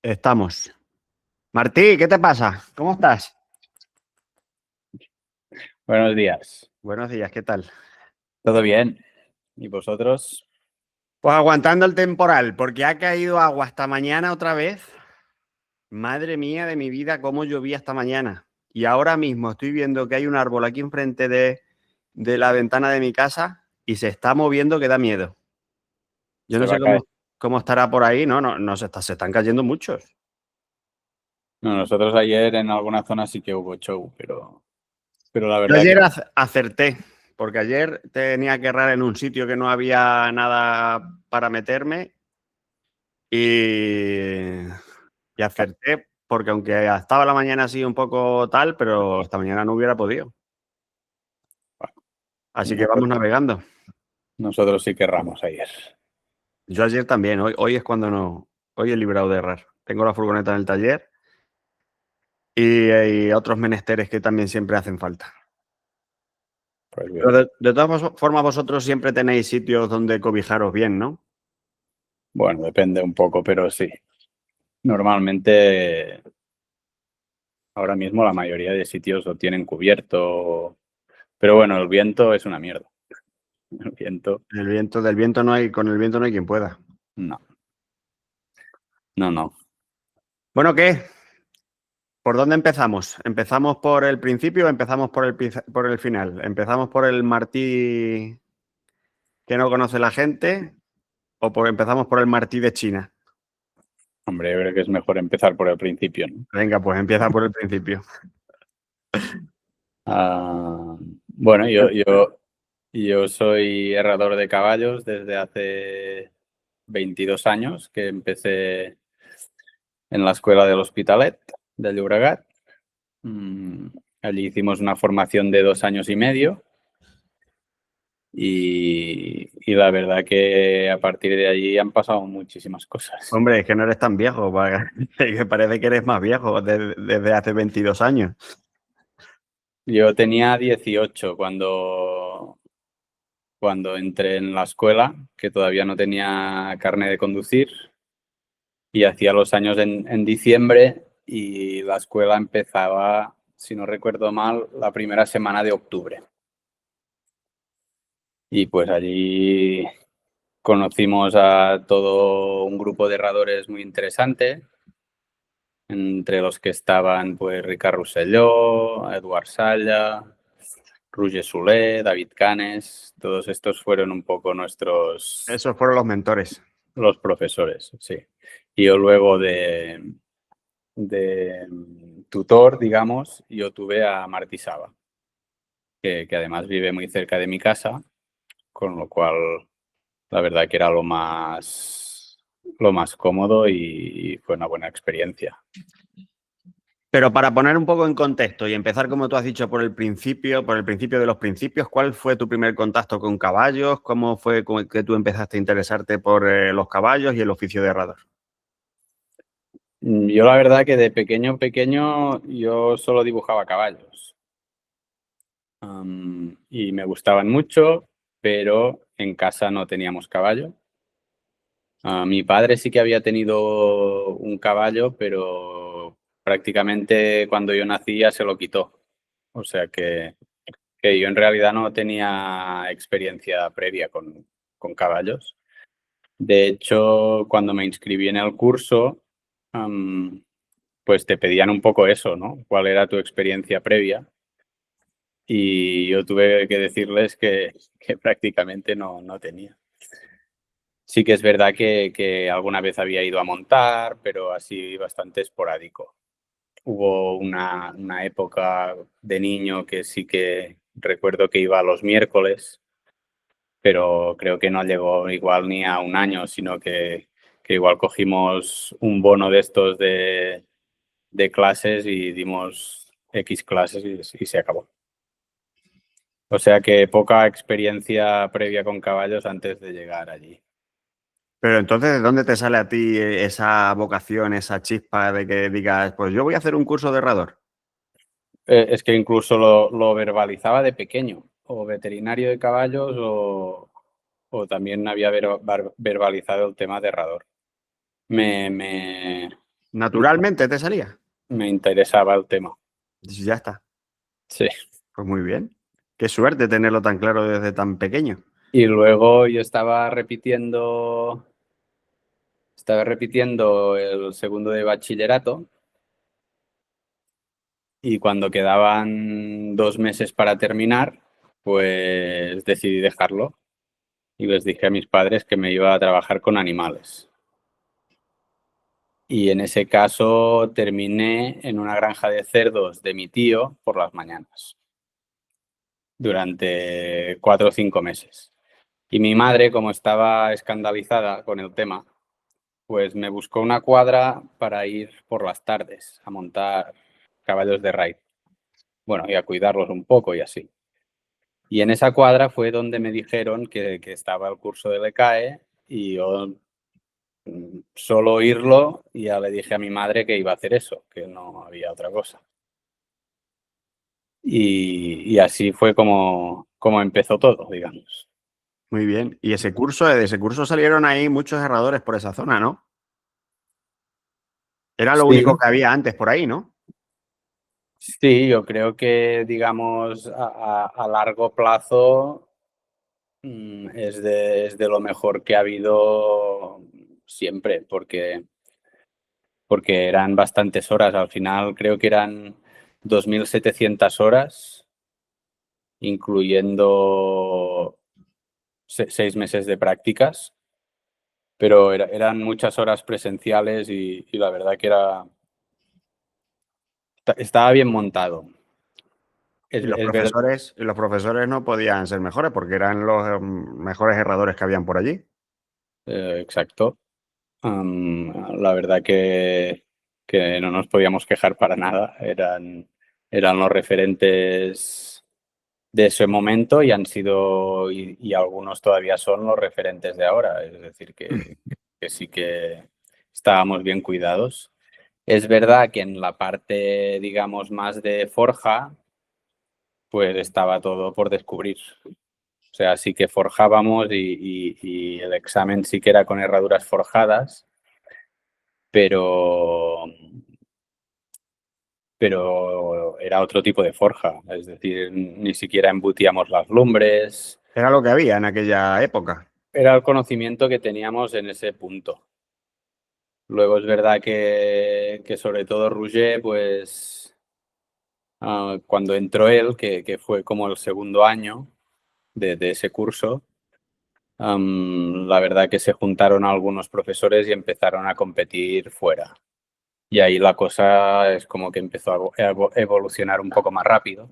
Estamos. Martí, ¿qué te pasa? ¿Cómo estás? Buenos días. Buenos días, ¿qué tal? ¿Todo bien? ¿Y vosotros? Pues aguantando el temporal, porque ha caído agua hasta mañana otra vez. Madre mía de mi vida, cómo llovía esta mañana. Y ahora mismo estoy viendo que hay un árbol aquí enfrente de la ventana de mi casa y se está moviendo que da miedo. Yo Se no va sé a caer. cómo estará por ahí, no se están cayendo muchos. No, nosotros ayer en alguna zona sí que hubo show, pero la Yo verdad que ayer acerté, porque ayer tenía que errar en un sitio que no había nada para meterme y, y acerté, porque aunque estaba la mañana así un poco tal, pero esta mañana no hubiera podido. Así que vamos nosotros, navegando. nosotros sí que erramos ayer. Yo ayer también, hoy es cuando no, hoy he librado de errar. Tengo la furgoneta en el taller y otros menesteres que también siempre hacen falta. Pues Pero bien. de todas formas, vosotros siempre tenéis sitios donde cobijaros bien, ¿no? Bueno, depende un poco, pero sí. Normalmente, ahora mismo la mayoría de sitios lo tienen cubierto, pero bueno, el viento es una mierda. El viento, Del viento no hay, con el viento no hay quien pueda. no, no. Bueno, ¿qué? ¿Por dónde empezamos? ¿Empezamos por el principio o empezamos por el final? ¿Empezamos por el Martí que no conoce la gente o empezamos por el Martí de China? Hombre, yo creo que es mejor empezar por el principio, ¿no? Venga, pues empieza por el principio. Bueno, yo soy herrador de caballos desde hace 22 años, que empecé en la escuela del Hospitalet de Llobregat. Mm, Allí hicimos una formación de 2 años y medio y la verdad que a partir de allí han pasado muchísimas cosas. Hombre, es que no eres tan viejo, que parece que eres más viejo desde hace 22 años. Yo tenía 18 cuando entré en la escuela, que todavía no tenía carnet de conducir. Y hacía los años en diciembre y la escuela empezaba, si no recuerdo mal, la primera semana de octubre. Y pues allí conocimos a todo un grupo de herradores muy interesante, entre los que estaban pues Ricard Rosselló, Eduard Salla, Roger Soler, David Canes. Todos estos fueron un poco Esos fueron los mentores. los profesores, sí. Y yo luego de tutor, digamos, yo tuve a Martí Saba, que además vive muy cerca de mi casa, con lo cual la verdad que era lo más cómodo y fue una buena experiencia. Pero para poner un poco en contexto y empezar, como tú has dicho, por el principio de los principios, ¿cuál fue tu primer contacto con caballos? ¿Cómo fue que tú empezaste a interesarte por los caballos y el oficio de herrador? Yo la verdad que de pequeño yo solo dibujaba caballos. Y me gustaban mucho, pero en casa no teníamos caballo. Mi padre sí que había tenido un caballo, pero prácticamente cuando yo nací ya se lo quitó. O sea que yo en realidad no tenía experiencia previa con caballos. De hecho, cuando me inscribí en el curso, pues te pedían un poco eso, ¿no? ¿Cuál era tu experiencia previa? Y yo tuve que decirles que prácticamente no tenía. Sí que es verdad que alguna vez había ido a montar, pero así bastante esporádico. Hubo una época de niño que sí que recuerdo que iba los miércoles, pero creo que no llegó igual ni a un año, sino que igual cogimos un bono de estos de clases y dimos X clases y se acabó. O sea que poca experiencia previa con caballos antes de llegar allí. Pero entonces, ¿de dónde te sale a ti esa vocación, esa chispa de que digas, pues yo voy a hacer un curso de herrador? Es que incluso lo verbalizaba de pequeño, o veterinario de caballos o también había verbalizado el tema de herrador. Me Naturalmente te salía. Me interesaba el tema. Ya está. Sí. Pues muy bien. Qué suerte tenerlo tan claro desde tan pequeño. Y luego yo estaba repitiendo el segundo de bachillerato y cuando quedaban 2 meses para terminar, pues decidí dejarlo y les dije a mis padres que me iba a trabajar con animales. Y en ese caso terminé en una granja de cerdos de mi tío por las mañanas, durante 4 o 5 meses. Y mi madre, como estaba escandalizada con el tema, pues me buscó una cuadra para ir por las tardes a montar caballos de raid. Bueno, y a cuidarlos un poco y así. Y en esa cuadra fue donde me dijeron que estaba el curso del ECAE y yo solo oírlo ya le dije a mi madre que iba a hacer eso, que no había otra cosa. Y así fue como empezó todo, digamos. Muy bien. Y de ese curso salieron ahí muchos herradores por esa zona, ¿no? Era lo único Sí, que había antes por ahí, ¿no? sí, yo creo que, digamos, a largo plazo es de lo mejor que ha habido siempre, porque eran bastantes horas. Al final creo que eran 2.700 horas, incluyendo 6 meses de prácticas, pero eran muchas horas presenciales y la verdad que estaba bien montado. Y los profesores no podían ser mejores porque eran los mejores herradores que habían por allí. Exacto. La verdad que no nos podíamos quejar para nada. Eran los referentes de ese momento y han sido, y algunos todavía son los referentes de ahora. Es decir, que sí que estábamos bien cuidados. Es verdad que en la parte, digamos, más de forja, pues estaba todo por descubrir. O sea, sí que forjábamos y el examen sí que era con herraduras forjadas, pero, pero era otro tipo de forja. Es decir, ni siquiera embutíamos las lumbres. Era lo que había en aquella época. Era el conocimiento que teníamos en ese punto. Luego es verdad que sobre todo Roger, pues cuando entró él, que fue como el segundo año de ese curso, la verdad que se juntaron algunos profesores y empezaron a competir fuera. Y ahí la cosa es como que empezó a evolucionar un poco más rápido.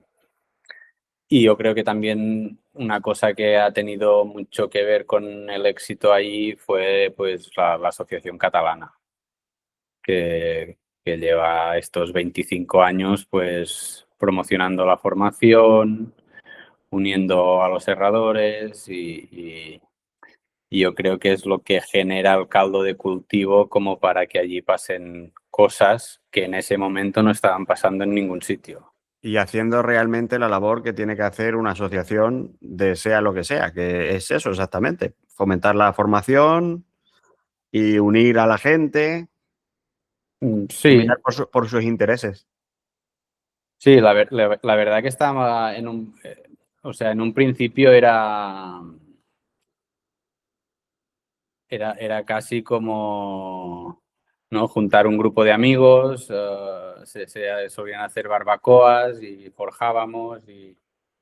Y yo creo que también una cosa que ha tenido mucho que ver con el éxito ahí fue pues la Asociación Catalana, que lleva estos 25 años pues promocionando la formación, uniendo a los herradores y yo creo que es lo que genera el caldo de cultivo como para que allí pasen cosas que en ese momento no estaban pasando en ningún sitio. Y haciendo realmente la labor que tiene que hacer una asociación de sea lo que sea, que es eso exactamente, fomentar la formación y unir a la gente y Sí, mirar por sus intereses. sí, la verdad que estaba o sea, en un principio era casi como, ¿no? Juntar un grupo de amigos, se solían hacer barbacoas y forjábamos y,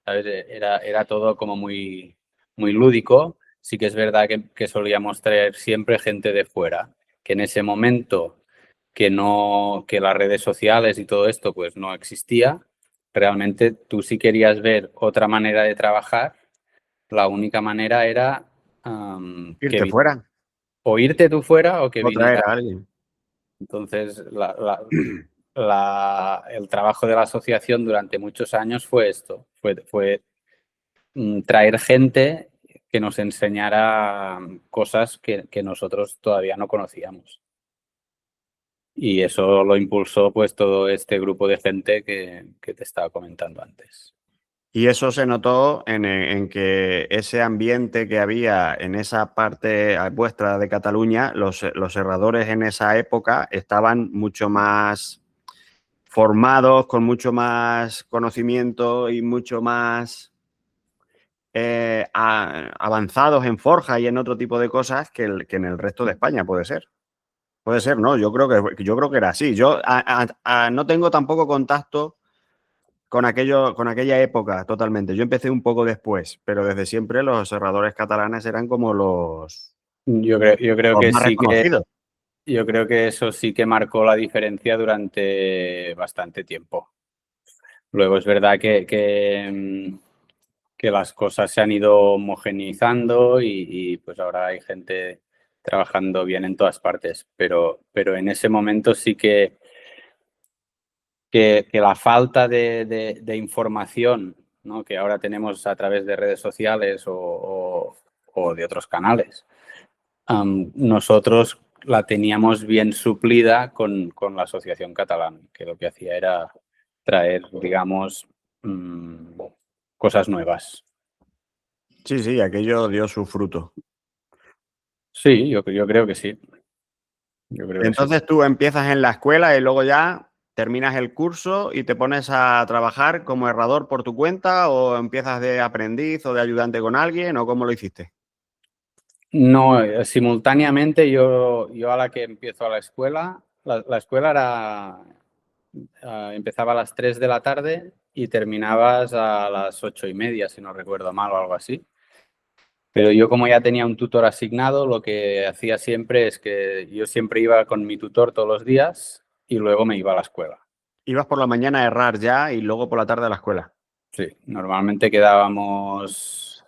¿sabes? Era todo como muy, muy lúdico. Sí que es verdad que solíamos traer siempre gente de fuera, que en ese momento que las redes sociales y todo esto pues no existía, realmente tú si querías ver otra manera de trabajar, la única manera era Irte fuera o irte tú fuera o que o traer viniera. a alguien. Entonces, el trabajo de la asociación durante muchos años fue esto, fue traer gente que nos enseñara cosas que nosotros todavía no conocíamos. Y eso lo impulsó pues todo este grupo de gente que te estaba comentando antes. Y eso se notó en que ese ambiente que había en esa parte vuestra de Cataluña, los serradores en esa época estaban mucho más formados, con mucho más conocimiento y mucho más avanzados en forja y en otro tipo de cosas que en el resto de España, puede ser. Puede ser, ¿no? Yo creo que era así. Yo no tengo tampoco contacto con aquella época totalmente. Yo empecé un poco después, pero desde siempre los serradores catalanes eran como Yo creo los que más sí que reconocidos. yo creo que eso sí que marcó la diferencia durante bastante tiempo. Luego es verdad que las cosas se han ido homogeneizando y pues ahora hay gente trabajando bien en todas partes, pero en ese momento sí que la falta de información, ¿no? Que ahora tenemos a través de redes sociales o de otros canales, nosotros la teníamos bien suplida con la Asociación Catalana, que lo que hacía era traer, digamos, cosas nuevas. Sí, sí, aquello dio su fruto. Sí, yo creo que sí. Yo creo que sí. Entonces tú empiezas en la escuela y luego ya terminas el curso y te pones a trabajar como herrador por tu cuenta o empiezas de aprendiz o de ayudante con alguien o cómo lo hiciste. No, simultáneamente yo a la que empiezo a la escuela, la escuela era, empezaba a las 3 de la tarde y terminabas a las 8:30, si no recuerdo mal o algo así. Pero yo como ya tenía un tutor asignado, lo que hacía siempre es que yo siempre iba con mi tutor todos los días y luego me iba a la escuela. Ibas por la mañana a errar ya y luego por la tarde a la escuela. Sí, normalmente quedábamos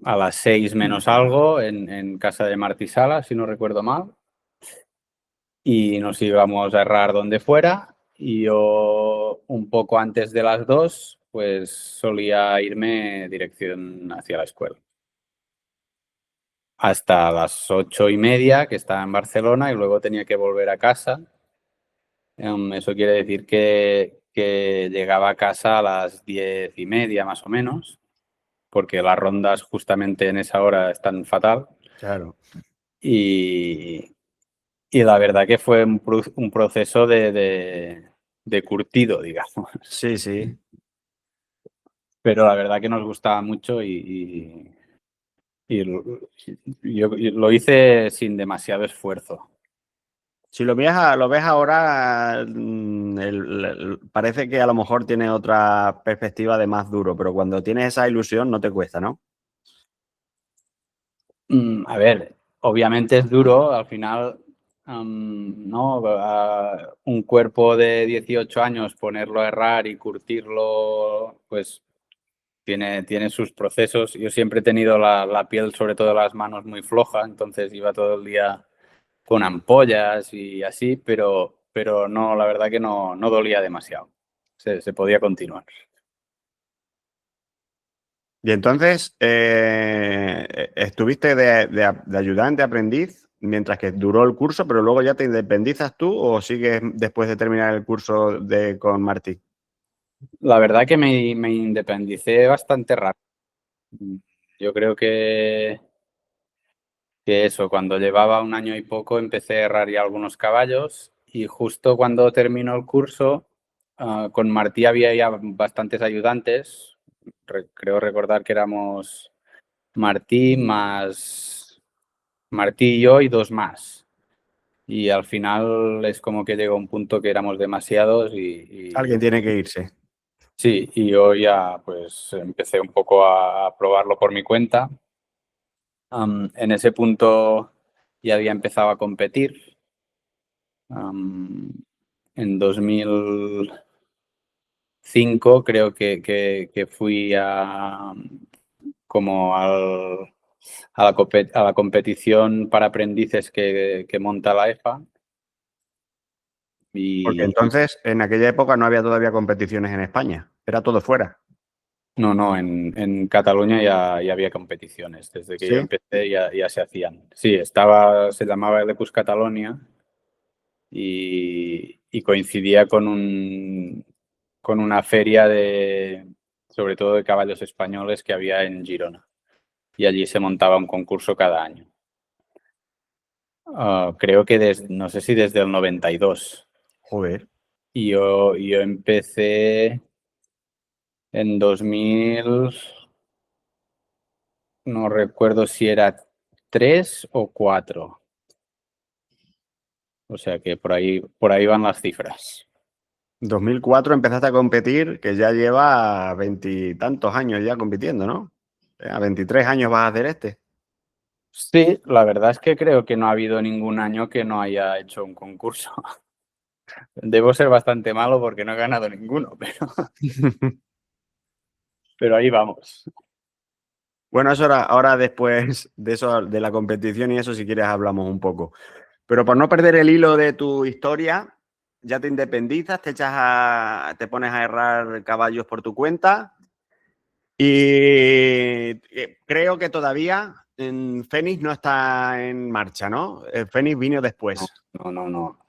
a las 6 menos algo en casa de Martí Sala, si no recuerdo mal, y nos íbamos a errar donde fuera y yo un poco antes de las 2 pues solía irme dirección hacia la escuela. Hasta las 8:30, que estaba en Barcelona, y luego tenía que volver a casa. Eso quiere decir que llegaba a casa a las 10:30 más o menos, porque las rondas justamente en esa hora están fatal. Claro. Y, y la verdad que fue un proceso de curtido, digamos. Sí, sí. Pero la verdad que nos gustaba mucho y yo lo hice sin demasiado esfuerzo. Si lo ves ahora, parece que a lo mejor tiene otra perspectiva de más duro, pero cuando tienes esa ilusión no te cuesta, ¿no? A ver, obviamente es duro, al final, ¿no? Un cuerpo de 18 años, ponerlo a errar y curtirlo, pues tiene sus procesos. Yo siempre he tenido la piel, sobre todo las manos, muy floja, entonces iba todo el día con ampollas y así, pero no, la verdad que no dolía demasiado. Se podía continuar. Y entonces, estuviste de ayudante, aprendiz, mientras que duró el curso, pero luego ya te independizas tú o sigues después de terminar el curso con Martí. La verdad que me independicé bastante rápido. Yo creo que eso, cuando llevaba un año y poco empecé a herrar ya algunos caballos y justo cuando terminó el curso, con Martí había ya bastantes ayudantes. Creo recordar que éramos Martí más Martí y yo y dos más. Y al final es como que llegó un punto que éramos demasiados Alguien tiene que irse. sí, y yo ya pues empecé un poco a probarlo por mi cuenta. En ese punto ya había empezado a competir. En 2005 creo que fui como a la competición para aprendices que monta la EFA. Porque Y entonces, en aquella época no había todavía competiciones en España, era todo fuera. no, en Cataluña ya había competiciones. Desde que yo Sí. empecé ya se hacían. Sí, se llamaba Elecus Catalonia y coincidía con una feria sobre todo de caballos españoles que había en Girona. Y allí se montaba un concurso cada año. Creo que no sé si desde el 92. Joder. Y yo empecé en 2000, no recuerdo si era 3 o 4. O sea que por ahí van las cifras. 2004 empezaste a competir, que ya lleva veintitantos años ya compitiendo, ¿no? A 23 años vas a hacer este. Sí, la verdad es que creo que no ha habido ningún año que no haya hecho un concurso. Debo ser bastante malo porque no he ganado ninguno, pero ahí vamos. Bueno, eso ahora después de eso, de la competición y eso, si quieres hablamos un poco. Pero por no perder el hilo de tu historia, ya te independizas, te pones a errar caballos por tu cuenta y creo que todavía en Fénix no está en marcha, ¿no? Fénix vino después. No.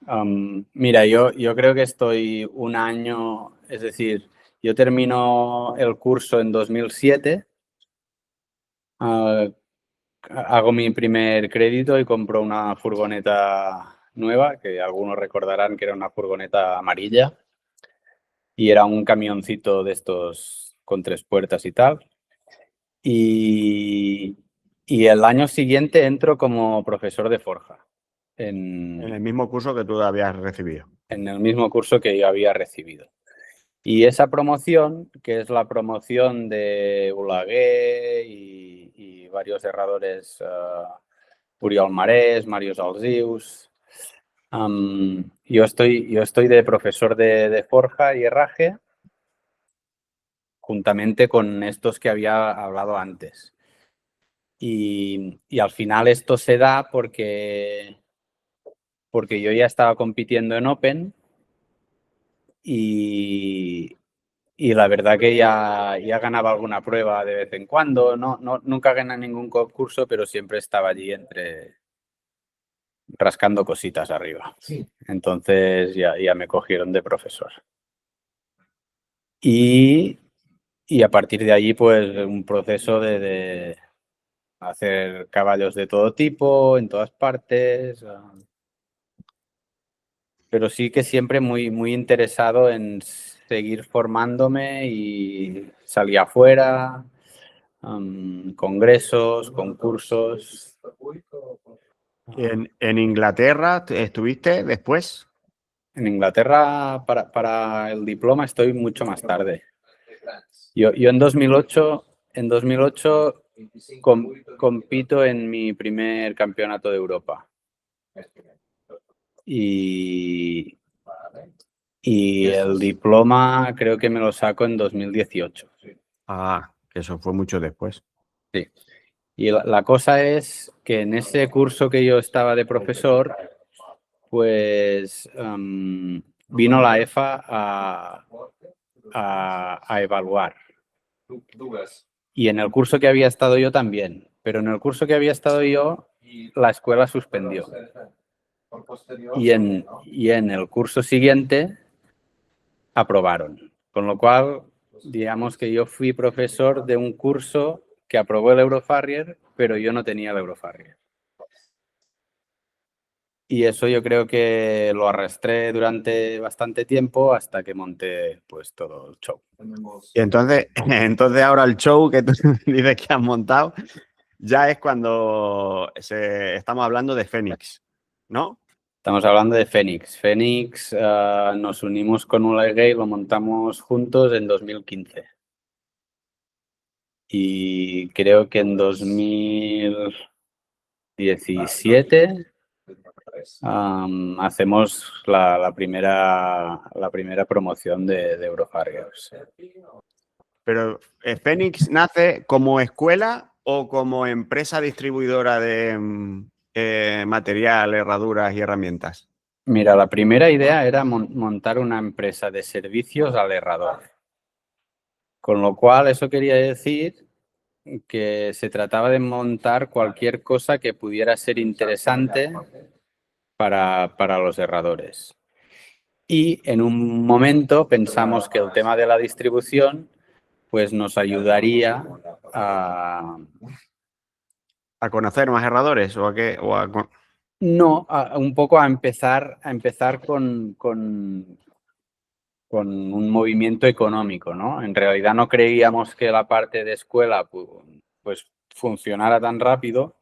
Mira, yo creo que estoy un año, es decir, yo termino el curso en 2007, hago mi primer crédito y compro una furgoneta nueva, que algunos recordarán que era una furgoneta amarilla y era un camioncito de estos con 3 puertas y tal. Y el año siguiente entro como profesor de forja En el mismo curso que tú habías recibido. en el mismo curso que yo había recibido. Y esa promoción, que es la promoción de Ulagué y varios herradores, Oriol Marés, Màrius Alsius, yo estoy de profesor de forja y herraje juntamente con estos que había hablado antes. Y al final esto se da porque yo ya estaba compitiendo en Open y la verdad que ya ganaba alguna prueba de vez en cuando. Nunca gané ningún concurso, pero siempre estaba allí rascando cositas arriba. Sí. Entonces ya me cogieron de profesor. Y a partir de allí, pues un proceso de hacer caballos de todo tipo, en todas partes. Pero sí que siempre muy interesado en seguir formándome y salir afuera, congresos, concursos. En Inglaterra estuviste después. En Inglaterra para el diploma estoy mucho más tarde. Yo en 2008 compito en mi primer campeonato de Europa. Y el diploma creo que me lo saco en 2018. Ah, que eso fue mucho después. Sí. Y la cosa es que en ese curso que yo estaba de profesor, pues vino la EFA a evaluar. Y en el curso que había estado yo también. Pero en el curso que había estado yo, la escuela suspendió. Y en el curso siguiente aprobaron. Con lo cual, digamos que yo fui profesor de un curso que aprobó el Eurofarrier, pero yo no tenía el Eurofarrier. Y eso yo creo que lo arrastré durante bastante tiempo hasta que monté pues todo el show. Y entonces, ahora el show que tú dices que has montado ya es cuando estamos hablando de Fénix, ¿no? Estamos hablando de Fénix. Fénix nos unimos con Ulagué y lo montamos juntos en 2015. Y creo que en 2017 hacemos la primera promoción de Eurofarriers. Pero ¿Fénix nace como escuela o como empresa distribuidora de material, herraduras y herramientas? Mira, la primera idea era montar una empresa de servicios al herrador. Con lo cual, eso quería decir que se trataba de montar cualquier cosa que pudiera ser interesante para los herradores. Y en un momento pensamos que el tema de la distribución pues nos ayudaría a, ¿A conocer más erradores o a qué? no, un poco a empezar con un movimiento económico, ¿no? En realidad no creíamos que la parte de escuela pues funcionara tan rápido,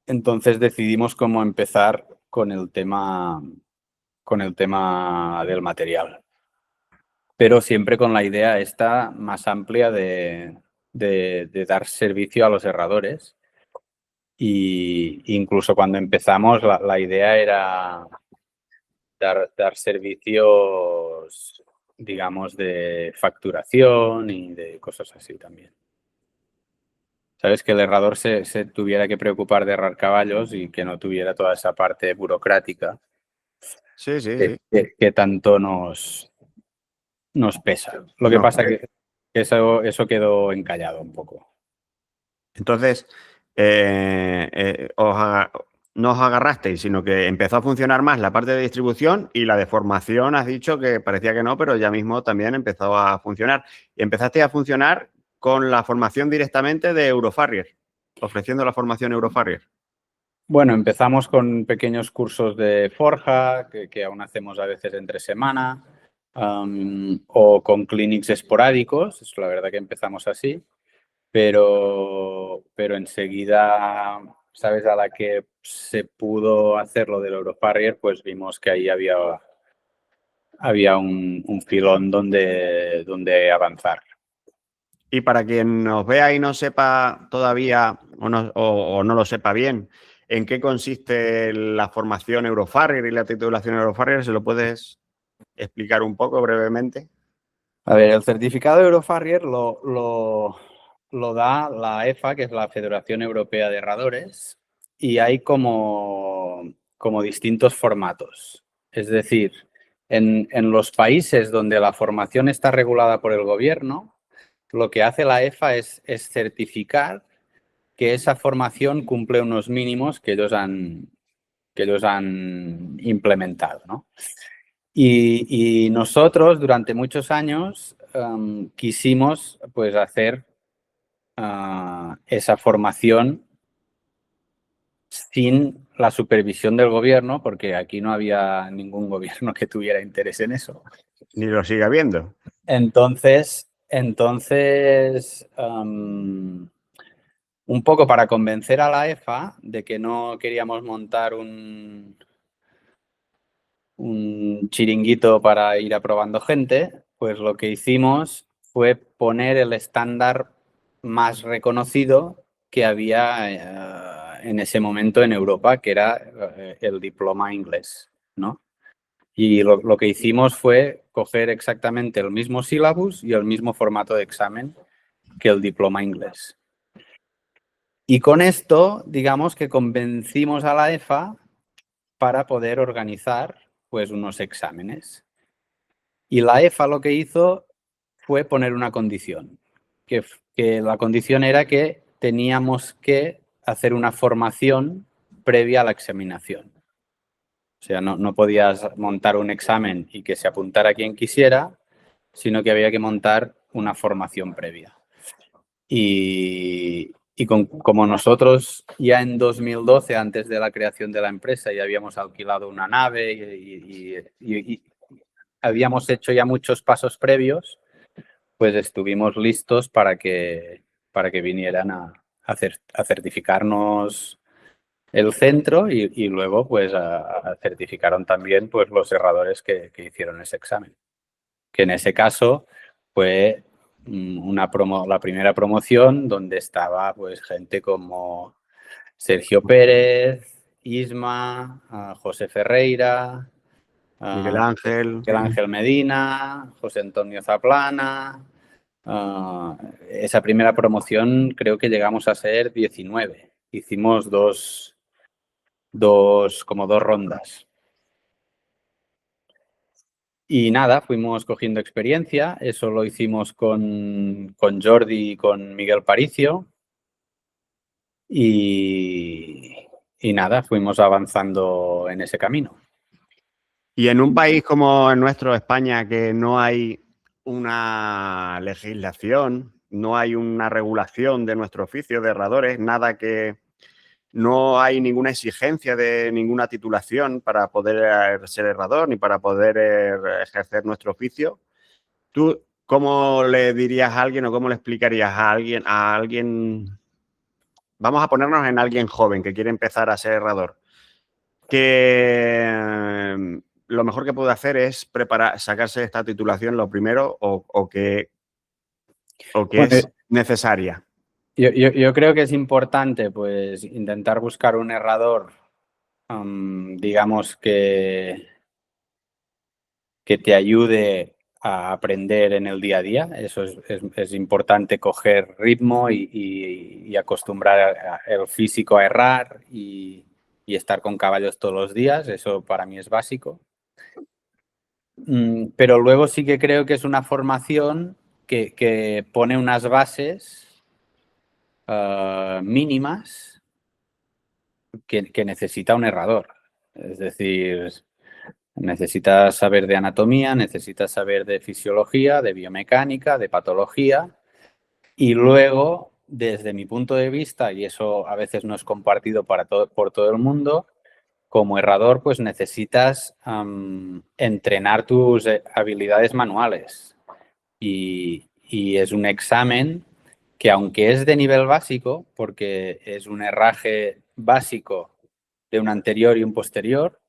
entonces decidimos cómo empezar con el tema del material, pero siempre con la idea esta más amplia de dar servicio a los herradores. Y incluso cuando empezamos la idea era dar servicios, digamos, de facturación y de cosas así también. ¿Sabes? Que el herrador se tuviera que preocupar de herrar caballos y que no tuviera toda esa parte burocrática Sí, sí, sí. que tanto nos pesa. Lo que No, pasa que eso quedó encallado un poco. entonces, no os agarrasteis, sino que empezó a funcionar más la parte de distribución y la de formación, has dicho que parecía que no, pero ya mismo también empezó a funcionar. Y empezasteis a funcionar con la formación directamente de Eurofarrier, ofreciendo la formación Eurofarrier. Bueno, empezamos con pequeños cursos de forja, que aún hacemos a veces entre semana, o con clinics esporádicos, es la verdad que empezamos así, pero enseguida, ¿sabes? A la que se pudo hacer lo del Eurofarrier, pues vimos que ahí había un filón donde avanzar. Y para quien nos vea y no sepa todavía o no lo sepa bien, ¿en qué consiste la formación Eurofarrier y la titulación Eurofarrier? ¿Se lo puedes explicar un poco brevemente? A ver, el certificado Eurofarrier lo da la EFA, que es la Federación Europea de Herradores, y hay como distintos formatos. Es decir, en los países donde la formación está regulada por el gobierno, lo que hace la EFA es certificar que esa formación cumple unos mínimos que ellos han implementado, ¿no? Y nosotros durante muchos años quisimos pues hacer esa formación sin la supervisión del gobierno, porque aquí no había ningún gobierno que tuviera interés en eso. Ni lo sigue habiendo. Entonces un poco para convencer a la EFA de que no queríamos montar un chiringuito para ir aprobando gente, pues lo que hicimos fue poner el estándar más reconocido que había en ese momento en Europa, que era el diploma inglés, ¿no? Y lo que hicimos fue coger exactamente el mismo sílabus y el mismo formato de examen que el diploma inglés. Y con esto, digamos que convencimos a la EFA para poder organizar pues unos exámenes. Y la EFA lo que hizo fue poner una condición, que la condición era que teníamos que hacer una formación previa a la examinación. O sea, no podías montar un examen y que se apuntara quien quisiera, sino que había que montar una formación previa. Como nosotros ya en 2012, antes de la creación de la empresa, ya habíamos alquilado una nave y habíamos hecho ya muchos pasos previos, pues estuvimos listos para que vinieran a certificarnos el centro y luego pues certificaron también pues los herradores que hicieron ese examen. Que en ese caso fue la primera promoción donde estaba pues gente como Sergio Pérez, Isma, José Ferreira, Miguel Ángel. Miguel Ángel Medina, José Antonio Zaplana. Esa primera promoción creo que llegamos a ser 19. Hicimos como dos rondas. Y nada, fuimos cogiendo experiencia. Eso lo hicimos con Jordi y con Miguel Paricio. Y nada, fuimos avanzando en ese camino. Y en un país como el nuestro, España, que no hay una legislación, no hay una regulación de nuestro oficio de herradores, nada que no hay ninguna exigencia de ninguna titulación para poder ser herrador ni para poder ejercer nuestro oficio. ¿Tú cómo le dirías a alguien o cómo le explicarías a alguien, vamos a ponernos en alguien joven que quiere empezar a ser herrador, que lo mejor que puede hacer es sacarse esta titulación lo primero o que Bueno, es necesaria? yo creo que es importante pues intentar buscar un herrador, digamos que te ayude a aprender en el día a día. Eso es importante, coger ritmo y acostumbrar el físico a errar y estar con caballos todos los días. Eso para mí es básico. Pero luego sí que creo que es una formación que pone unas bases mínimas que necesita un herrador. Es decir, necesitas saber de anatomía, necesitas saber de fisiología, de biomecánica, de patología. Y luego, desde mi punto de vista, y eso a veces no es compartido por todo el mundo, como herrador, pues necesitas entrenar tus habilidades manuales. Y es un examen que, aunque es de nivel básico, porque es un herraje básico de un anterior y un posterior,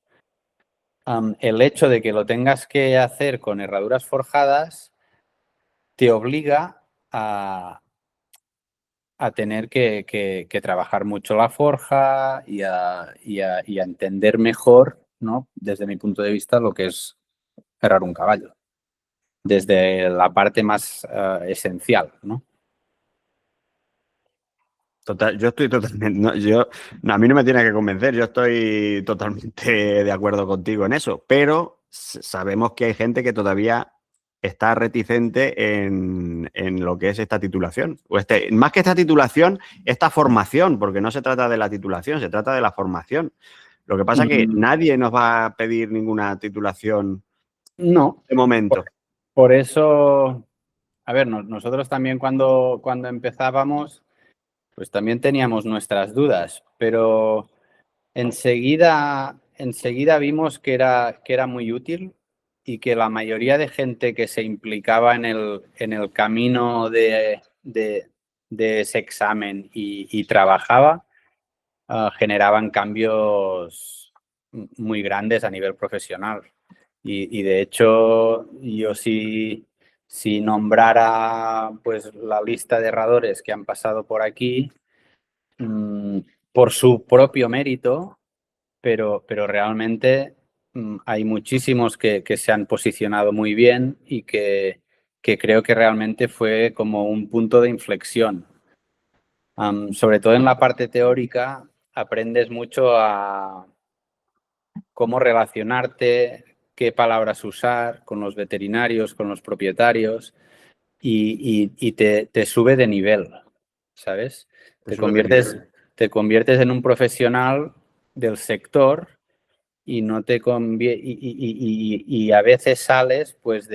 el hecho de que lo tengas que hacer con herraduras forjadas te obliga a tener que trabajar mucho la forja y a entender mejor, ¿no? Desde mi punto de vista, lo que es herrar un caballo, desde la parte más esencial, ¿no? Total, yo estoy totalmente, a mí no me tiene que convencer, yo estoy totalmente de acuerdo contigo en eso, pero sabemos que hay gente que todavía está reticente en lo que es esta titulación, o más que esta titulación, esta formación, porque no se trata de la titulación, se trata de la formación. Lo que pasa es que nadie nos va a pedir ninguna titulación No, de momento. por eso, a ver, nosotros también cuando empezábamos, pues también teníamos nuestras dudas, pero enseguida vimos que era muy útil y que la mayoría de gente que se implicaba en el camino de ese examen y trabajaba, generaban cambios muy grandes a nivel profesional. Y de hecho, yo si nombrara pues la lista de herradores que han pasado por aquí, por su propio mérito, pero realmente hay muchísimos que se han posicionado muy bien y que creo que realmente fue como un punto de inflexión. Sobre todo en la parte teórica, aprendes mucho a cómo relacionarte, qué palabras usar con los veterinarios, con los propietarios y te sube de nivel, ¿sabes? Te Eso es de conviertes, nivel. te conviertes en un profesional del sector y no te y a veces sales pues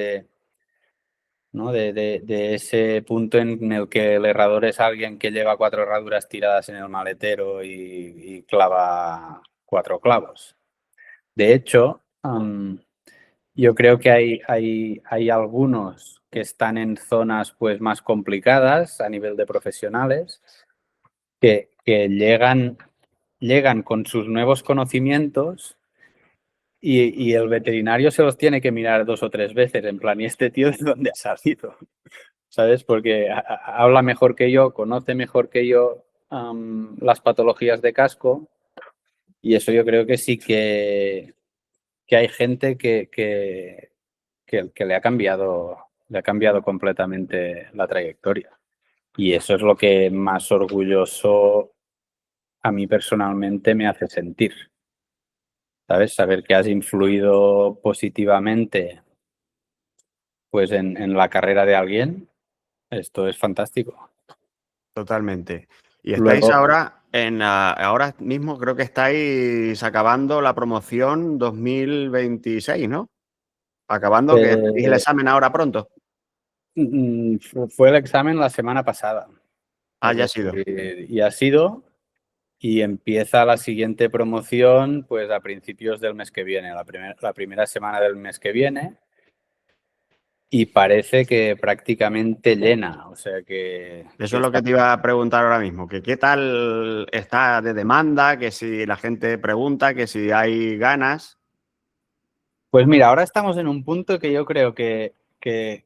¿no? de ese punto en el que el herrador es alguien que lleva 4 herraduras tiradas en el maletero y clava 4 clavos. De hecho, yo creo que hay algunos que están en zonas pues más complicadas a nivel de profesionales que llegan con sus nuevos conocimientos y el veterinario se los tiene que mirar 2 o 3 veces, en plan, ¿y este tío de dónde ha salido? ¿Sabes? Porque habla mejor que yo, conoce mejor que yo las patologías de casco y eso yo creo que sí que hay gente que le ha cambiado completamente la trayectoria. Y eso es lo que más orgulloso a mí personalmente me hace sentir. ¿Sabes? Saber que has influido positivamente pues en la carrera de alguien, esto es fantástico. Totalmente. Y estáis Luego, ahora ahora mismo creo que estáis acabando la promoción 2026, ¿no? Acabando, que tenéis el Eh, examen ahora pronto. Fue el examen la semana pasada. Ah, Es ya ha sido. decir, y ha sido, y empieza la siguiente promoción pues a principios del mes que viene, la primera semana del mes que viene, y parece que prácticamente llena. O sea Eso que es lo está. que te iba a preguntar ahora mismo, que qué tal está de demanda, que si la gente pregunta, que si hay ganas. Pues mira, ahora estamos en un punto que yo creo que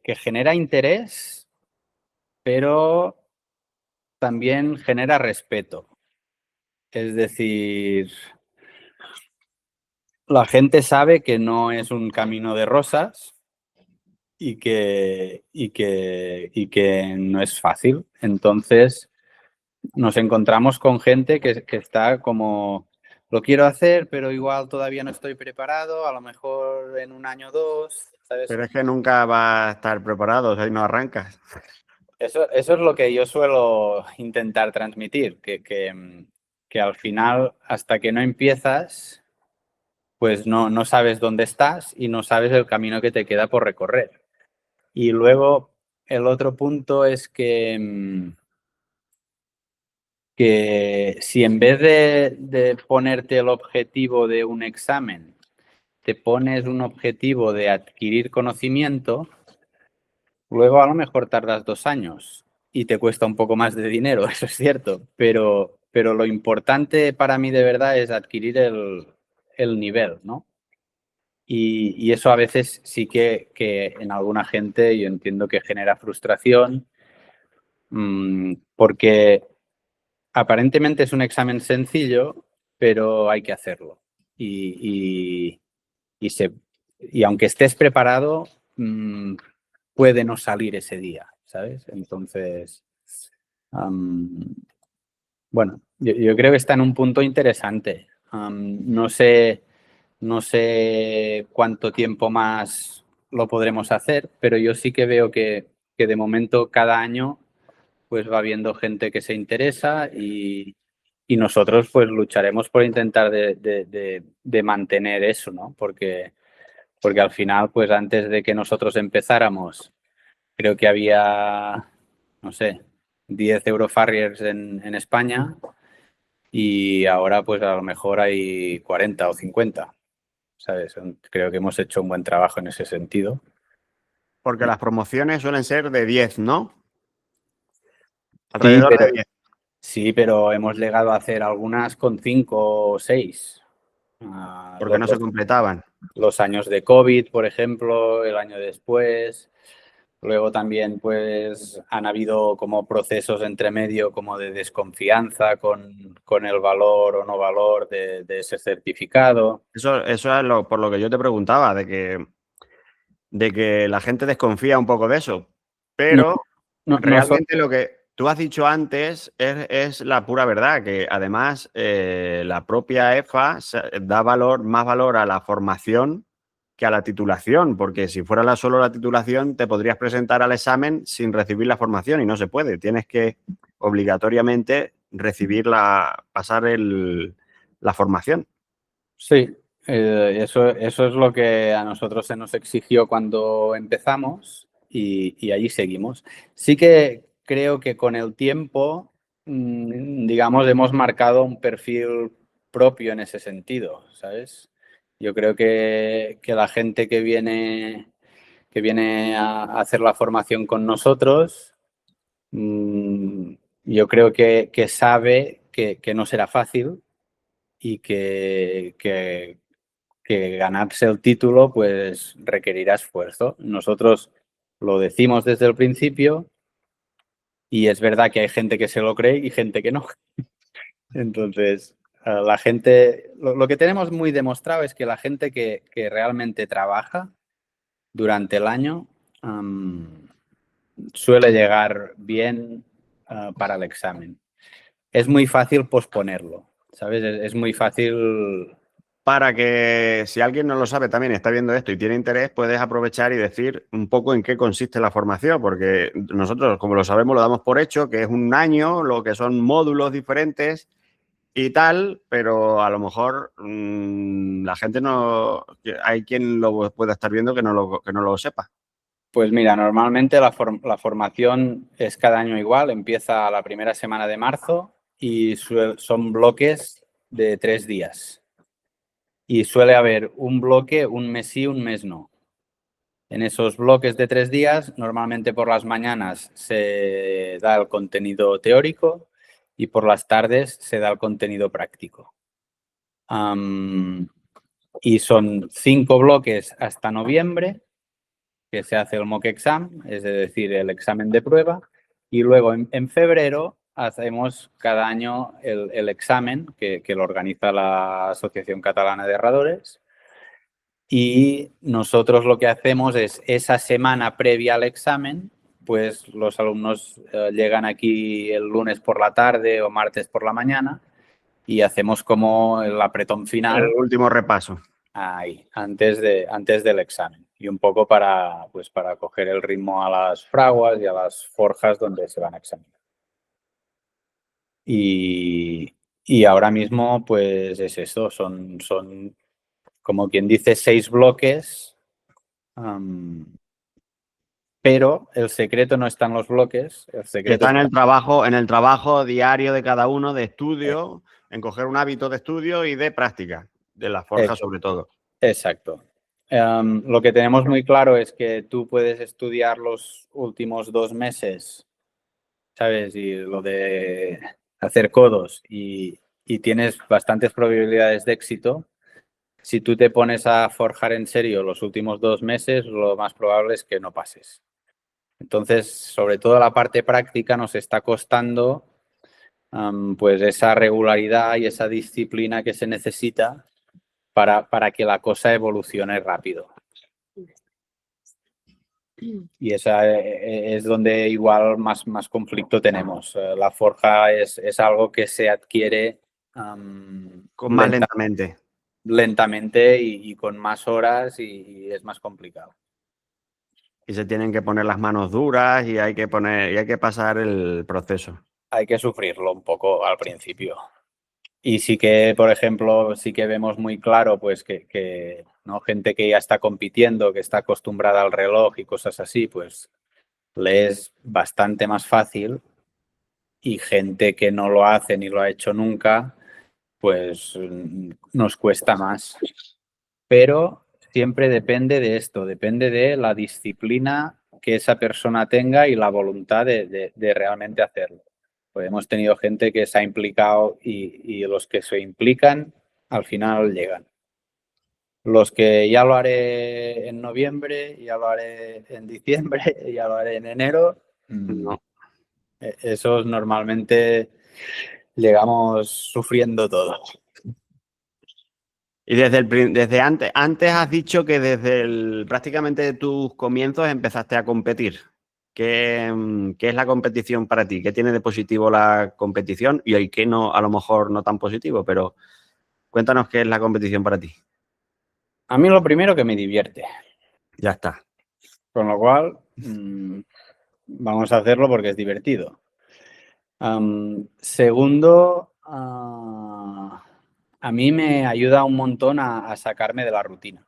genera interés, pero también genera respeto. Es decir, la gente sabe que no es un camino de rosas y que no es fácil. Entonces, nos encontramos con gente que está como, lo quiero hacer, pero igual todavía no estoy preparado, a lo mejor en un año o dos, ¿sabes? Pero es que nunca va a estar preparado, o sea, no arrancas. Eso es lo que yo suelo intentar transmitir, que al final, hasta que no empiezas, pues no sabes dónde estás y no sabes el camino que te queda por recorrer. Y luego el otro punto es que si en vez de ponerte el objetivo de un examen, te pones un objetivo de adquirir conocimiento, luego a lo mejor tardas 2 años y te cuesta un poco más de dinero, eso es cierto, pero lo importante para mí de verdad es adquirir el nivel, ¿no? Y eso a veces sí que en alguna gente yo entiendo que genera frustración, porque aparentemente es un examen sencillo, pero hay que hacerlo. Y, y, se, y aunque estés preparado, puede no salir ese día, ¿sabes? Entonces, bueno, yo creo que está en un punto interesante. No sé cuánto tiempo más lo podremos hacer, pero yo sí que veo que de momento cada año pues va viendo gente que se interesa y nosotros pues lucharemos por intentar de mantener eso, ¿no? Porque al final, pues antes de que nosotros empezáramos, creo que había, no sé, 10 Eurofarriers en España y ahora pues a lo mejor hay 40 o 50, ¿sabes? Creo que hemos hecho un buen trabajo en ese sentido. Porque las promociones suelen ser de 10, ¿no? Sí, Alrededor de pero 10. Sí, pero hemos llegado a hacer algunas con 5 o 6. Porque no se completaban. Los años de COVID, por ejemplo, el año después. Luego también, pues, han habido como procesos entre medio como de desconfianza con el valor o no valor de ese certificado. Eso es por lo que yo te preguntaba, de que la gente desconfía un poco de eso. No, Pero no realmente lo que tú has dicho antes es la pura verdad, que además la propia EFA da más valor a la formación que a la titulación, porque si fuera solo la titulación, te podrías presentar al examen sin recibir la formación y no se puede. Tienes que obligatoriamente pasar la formación. Sí, eso es lo que a nosotros se nos exigió cuando empezamos y allí seguimos. Sí que creo que con el tiempo, digamos, hemos marcado un perfil propio en ese sentido, ¿sabes? Yo creo que la gente que viene a hacer la formación con nosotros, yo creo que sabe que no será fácil y que ganarse el título pues requerirá esfuerzo. Nosotros lo decimos desde el principio y es verdad que hay gente que se lo cree y gente que no. Entonces, la gente, lo que tenemos muy demostrado es que la gente que realmente trabaja durante el año suele llegar bien para el examen. Es muy fácil posponerlo, ¿sabes? Es muy fácil. Para que si alguien no lo sabe también está viendo esto y tiene interés, puedes aprovechar y decir un poco en qué consiste la formación, porque nosotros, como lo sabemos, lo damos por hecho, que es un año, lo que son módulos diferentes y tal, pero a lo mejor la gente no... Hay quien lo pueda estar viendo que no lo sepa. Pues mira, normalmente la formación es cada año igual, empieza la primera semana de marzo y son bloques de 3 días. Y suele haber un bloque, un mes sí, un mes no. En esos bloques de 3 días, normalmente por las mañanas se da el contenido teórico y por las tardes se da el contenido práctico. Y son 5 bloques hasta noviembre, que se hace el mock exam, es decir, el examen de prueba, y luego en febrero hacemos cada año el examen que lo organiza la Asociación Catalana de Herradores. Y nosotros lo que hacemos es esa semana previa al examen, pues los alumnos llegan aquí el lunes por la tarde o martes por la mañana y hacemos como el apretón final. El último repaso. Ahí, antes del examen. Y un poco para coger el ritmo a las fraguas y a las forjas donde se van a examinar. Y ahora mismo, pues es eso, son como quien dice, 6 bloques. Pero el secreto no está en los bloques, el secreto Está en el trabajo diario de cada uno de estudio, en coger un hábito de estudio y de práctica, de la forja sobre todo. Exacto. Lo que tenemos muy claro es que tú puedes estudiar los últimos 2 meses, ¿sabes? Y lo de hacer codos y tienes bastantes probabilidades de éxito. Si tú te pones a forjar en serio los últimos 2 meses, lo más probable es que no pases. Entonces, sobre todo la parte práctica nos está costando pues esa regularidad y esa disciplina que se necesita para que la cosa evolucione rápido. Y esa es donde igual más conflicto tenemos. La forja es algo que se adquiere Más lentamente. lentamente y con más horas y es más complicado. Y se tienen que poner las manos duras y hay que pasar el proceso. Hay que sufrirlo un poco al principio. Y sí que, por ejemplo, sí que vemos muy claro pues que ¿no? Gente que ya está compitiendo, que está acostumbrada al reloj y cosas así, pues le es bastante más fácil. Y gente que no lo hace ni lo ha hecho nunca, pues nos cuesta más. Pero siempre depende de esto, depende de la disciplina que esa persona tenga y la voluntad de realmente hacerlo. Pues hemos tenido gente que se ha implicado y los que se implican al final llegan. Los que ya lo haré en noviembre, ya lo haré en diciembre, ya lo haré en enero, No. esos normalmente llegamos sufriendo todos. Y desde antes has dicho que prácticamente de tus comienzos empezaste a competir. ¿Qué es la competición para ti? ¿Qué tiene de positivo la competición? Y qué no, a lo mejor no tan positivo, pero cuéntanos qué es la competición para ti. A mí lo primero que me divierte. Ya está. Con lo cual, vamos a hacerlo porque es divertido. Segundo, a mí me ayuda un montón a sacarme de la rutina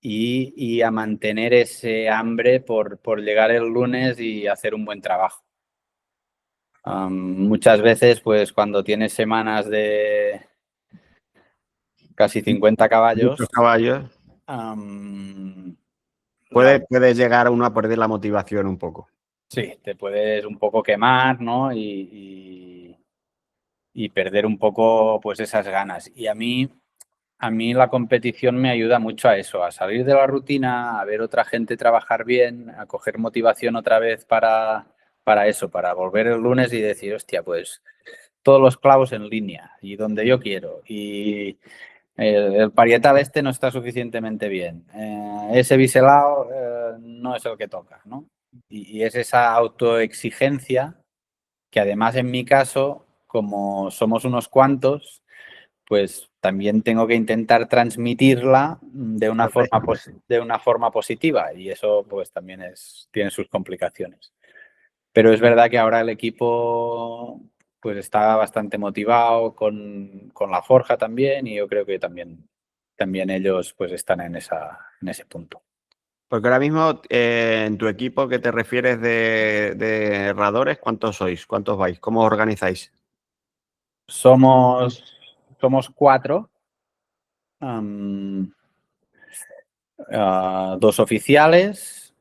y a mantener ese hambre por llegar el lunes y hacer un buen trabajo. Muchas veces, pues cuando tienes semanas de casi 50 caballos, Muchos caballos. Puedes llegar a uno a perder la motivación un poco. Sí, te puedes un poco quemar, ¿no? Y perder un poco pues esas ganas. Y a mí la competición me ayuda mucho a eso, a salir de la rutina, a ver otra gente trabajar bien, a coger motivación otra vez para eso, para volver el lunes y decir, hostia, pues todos los clavos en línea y donde yo quiero. Y el parietal este no está suficientemente bien. Ese biselado no es el que toca, ¿no? Y es esa autoexigencia que además en mi caso, como somos unos cuantos, pues también tengo que intentar transmitirla de una forma positiva y eso pues también tiene sus complicaciones. Pero es verdad que ahora el equipo pues está bastante motivado con la forja también, y yo creo que también ellos pues están en ese punto. Porque ahora mismo en tu equipo que te refieres de herradores, ¿cuántos sois? ¿Cuántos vais? ¿Cómo os organizáis? Somos 4, 2 oficiales,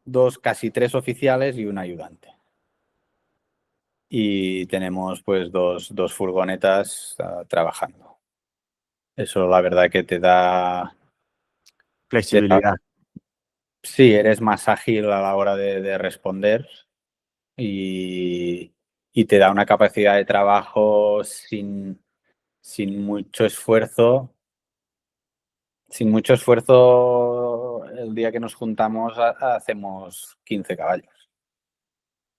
2, casi 3 oficiales y un ayudante. Y tenemos pues dos furgonetas trabajando. Eso la verdad que te da... Flexibilidad. Sí, eres más ágil a la hora de responder, y te da una capacidad de trabajo sin mucho esfuerzo. Sin mucho esfuerzo, el día que nos juntamos hacemos 15 caballos,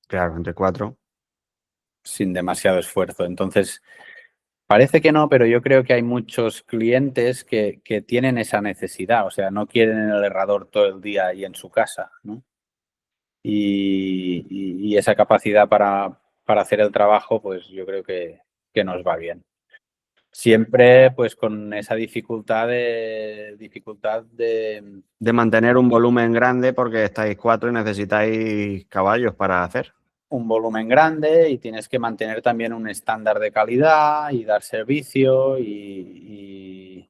Claro, entre 4. sin demasiado esfuerzo. Entonces, parece que no, pero yo creo que hay muchos clientes que tienen esa necesidad, o sea, no quieren el herrador todo el día ahí en su casa, ¿no? Y esa capacidad para hacer el trabajo, pues yo creo que nos va bien. Siempre pues con esa dificultad de De mantener un volumen grande porque estáis 4 y necesitáis caballos para hacer. un volumen grande, y tienes que mantener también un estándar de calidad y dar servicio, y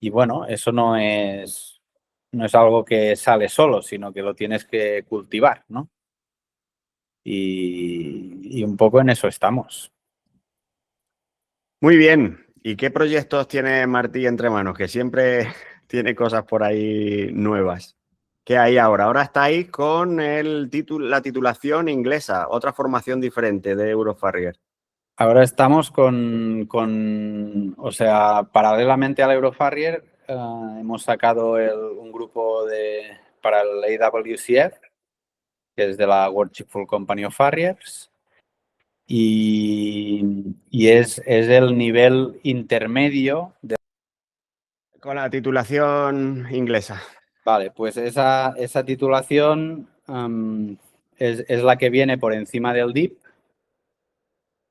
bueno, eso no es algo que sale solo, sino que lo tienes que cultivar, ¿no? Y un poco en eso estamos. Muy bien. ¿Y qué proyectos tiene Martí entre manos? Que siempre tiene cosas por ahí nuevas. ¿Qué hay ahora? Ahora estáis con la titulación inglesa, otra formación diferente de Eurofarrier. Ahora estamos o sea, paralelamente al Eurofarrier, hemos sacado un grupo para el AWCF, que es de la World Full Company of Farriers, y es el nivel intermedio. Con la titulación inglesa. Vale, pues esa titulación es la que viene por encima del DIP,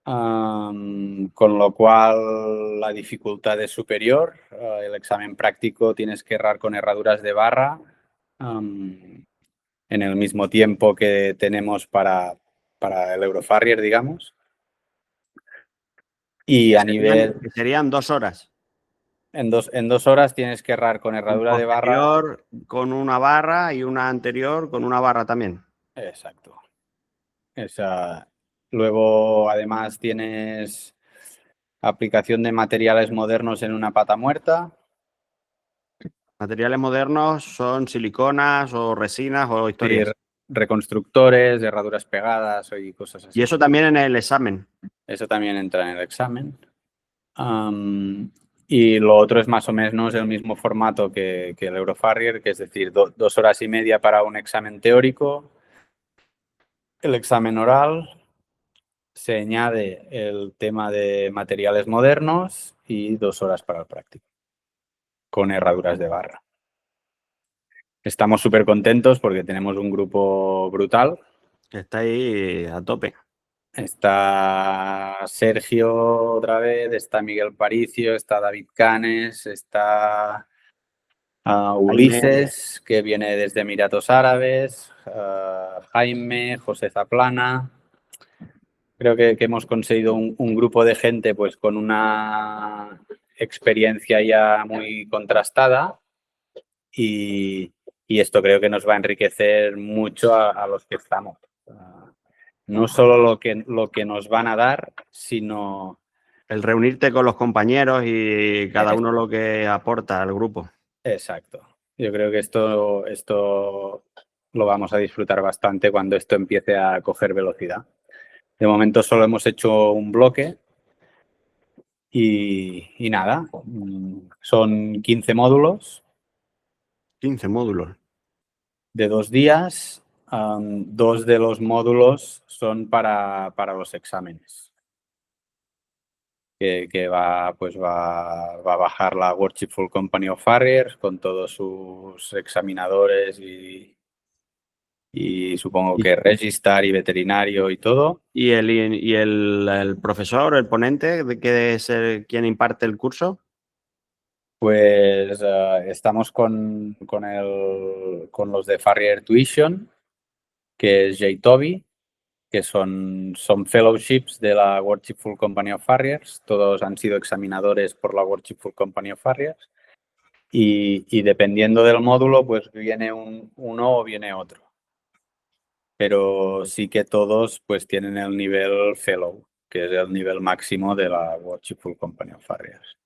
con lo cual la dificultad es superior. El examen práctico tienes que errar con herraduras de barra en el mismo tiempo que tenemos para el Eurofarrier, digamos. Y a nivel... Que serían 2 horas. En 2 horas tienes que errar con Un herradura de barra. posterior con una barra y una anterior con una barra también. Exacto. Luego, además, tienes aplicación de materiales modernos en una pata muerta. Materiales modernos son siliconas o resinas o Y historias. reconstructores, herraduras pegadas y cosas Y así. eso también en el examen. Eso también entra en el examen. Y lo otro es más o menos el mismo formato que el Eurofarrier, que es decir, 2 horas y media para un examen teórico, el examen oral, se añade el tema de materiales modernos y 2 horas para el práctico, con herraduras de barra. Estamos súper contentos porque tenemos un grupo brutal. Que está ahí a tope. Está Sergio otra vez, está Miguel Paricio, está David Canes, está Ulises, que viene desde Emiratos Árabes, Jaime, José Zaplana. Creo que hemos conseguido un grupo de gente pues con una experiencia ya muy contrastada, y esto creo que nos va a enriquecer mucho a los que estamos. No solo lo que nos van a dar, sino... El reunirte con los compañeros y cada uno lo que aporta al grupo. Exacto. Yo creo que esto lo vamos a disfrutar bastante cuando esto empiece a coger velocidad. De momento solo hemos hecho un bloque y nada, son 15 módulos 15 módulos. de 2 días. 2 de los módulos son para los exámenes, que va a bajar la Worship Full Company of Farriers con todos sus examinadores y supongo ¿Y, que registrar y veterinario y todo. el profesor, el ponente, de que es quien imparte el curso? Pues estamos con los de Farrier Tuition, que es Jay Toby, que son fellowships de la Worshipful Company of Farriers. Todos han sido examinadores por la Worshipful Company of Farriers. Y dependiendo del módulo, pues viene uno o viene otro. Pero sí que todos pues tienen el nivel fellow, que es el nivel máximo de la Worshipful Company of Farriers.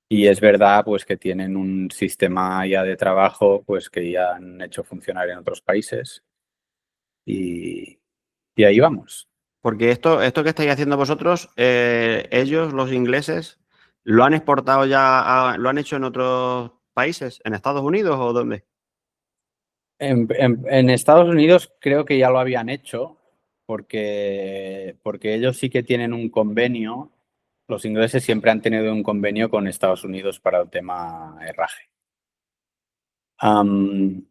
Y es verdad pues que tienen un sistema ya de trabajo pues que ya han hecho funcionar en otros países y ahí vamos. Porque esto que estáis haciendo vosotros, ellos, los ingleses, ¿lo han exportado ya, lo han hecho en otros países? ¿En Estados Unidos o dónde? En Estados Unidos creo que ya lo habían hecho porque ellos sí que tienen un convenio. Los ingleses siempre han tenido un convenio con Estados Unidos para el tema herraje.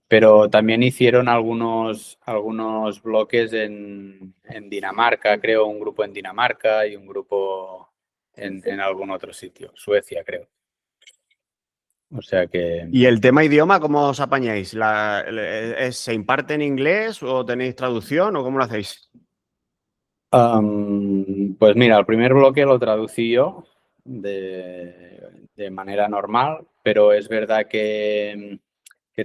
Pero también hicieron algunos bloques en Dinamarca, creo, un grupo en Dinamarca y un grupo en algún otro sitio, Suecia, creo. O sea que ¿Y el tema idioma, cómo os apañáis? ¿Se imparte en inglés o tenéis traducción o cómo lo hacéis? Pues mira, el primer bloque lo traducí yo de manera normal, pero es verdad que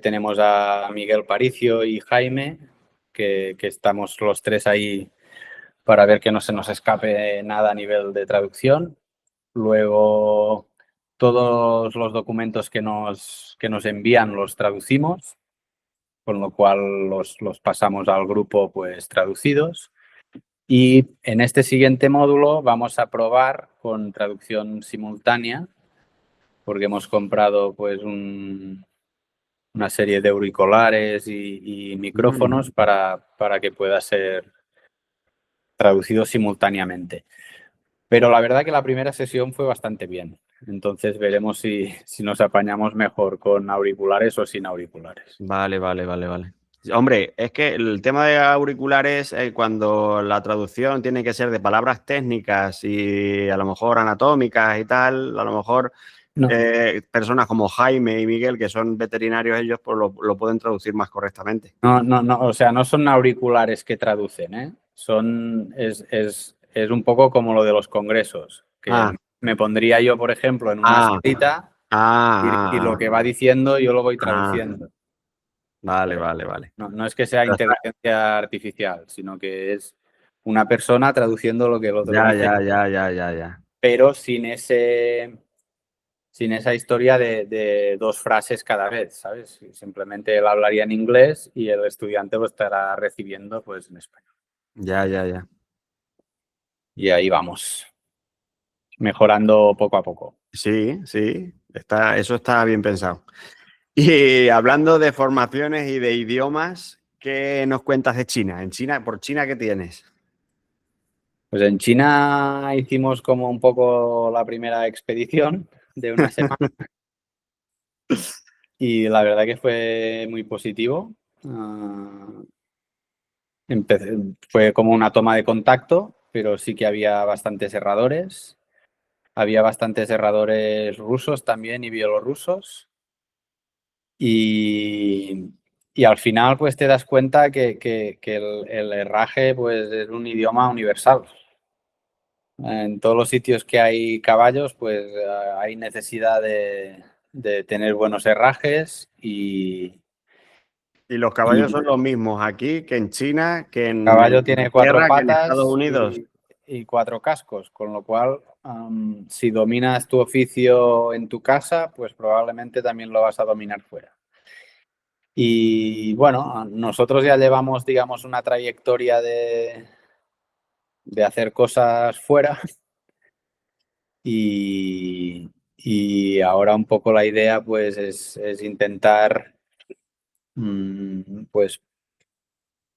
tenemos a Miguel Paricio y Jaime, que estamos los tres ahí para ver que no se nos escape nada a nivel de traducción. Luego, todos los documentos que nos envían los traducimos, con lo cual los pasamos al grupo pues traducidos. Y en este siguiente módulo vamos a probar con traducción simultánea, porque hemos comprado pues una serie de auriculares y micrófonos para que pueda ser traducido simultáneamente. Pero la verdad que la primera sesión fue bastante bien. Entonces veremos si nos apañamos mejor con auriculares o sin auriculares. Vale, vale, vale, vale. Hombre, es que el tema de auriculares, cuando la traducción tiene que ser de palabras técnicas y a lo mejor anatómicas y tal, a lo mejor No, personas como Jaime y Miguel, que son veterinarios ellos, pues lo pueden traducir más correctamente. no, o sea, no son auriculares que traducen, ¿eh? Es un poco como lo de los congresos, que Ah, me pondría yo, por ejemplo, en una ah, salita y lo ah, que va diciendo yo lo voy ah, traduciendo. vale, vale, vale. No es que sea inteligencia artificial, sino que es una persona traduciendo lo que el otro Ya, dice, ya, ya, ya, ya, ya. pero sin esa historia de dos frases cada vez, ¿sabes? Simplemente él hablaría en inglés y el estudiante lo estará recibiendo pues en español. Ya, ya, ya. Y ahí vamos, mejorando poco a poco. Sí, sí, eso está bien pensado. Y hablando de formaciones y de idiomas, ¿qué nos cuentas de China? ¿Por China qué tienes? Pues en China hicimos como un poco la primera expedición de una semana y la verdad que fue muy positivo. Fue como una toma de contacto, pero sí que había bastantes erradores. Había bastantes erradores rusos también y bielorrusos. Y, y al final pues te das cuenta que el herraje pues es un idioma universal. En todos los sitios que hay caballos pues hay necesidad de tener buenos herrajes y Y los el caballos son los mismos aquí que en China, que en caballo tiene cuatro Inglaterra, que en Estados patas Unidos. y cuatro cascos, con lo cual si dominas tu oficio en tu casa pues probablemente también lo vas a dominar fuera. Y bueno, nosotros ya llevamos, digamos, una trayectoria de hacer cosas fuera y ahora un poco la idea pues es intentar pues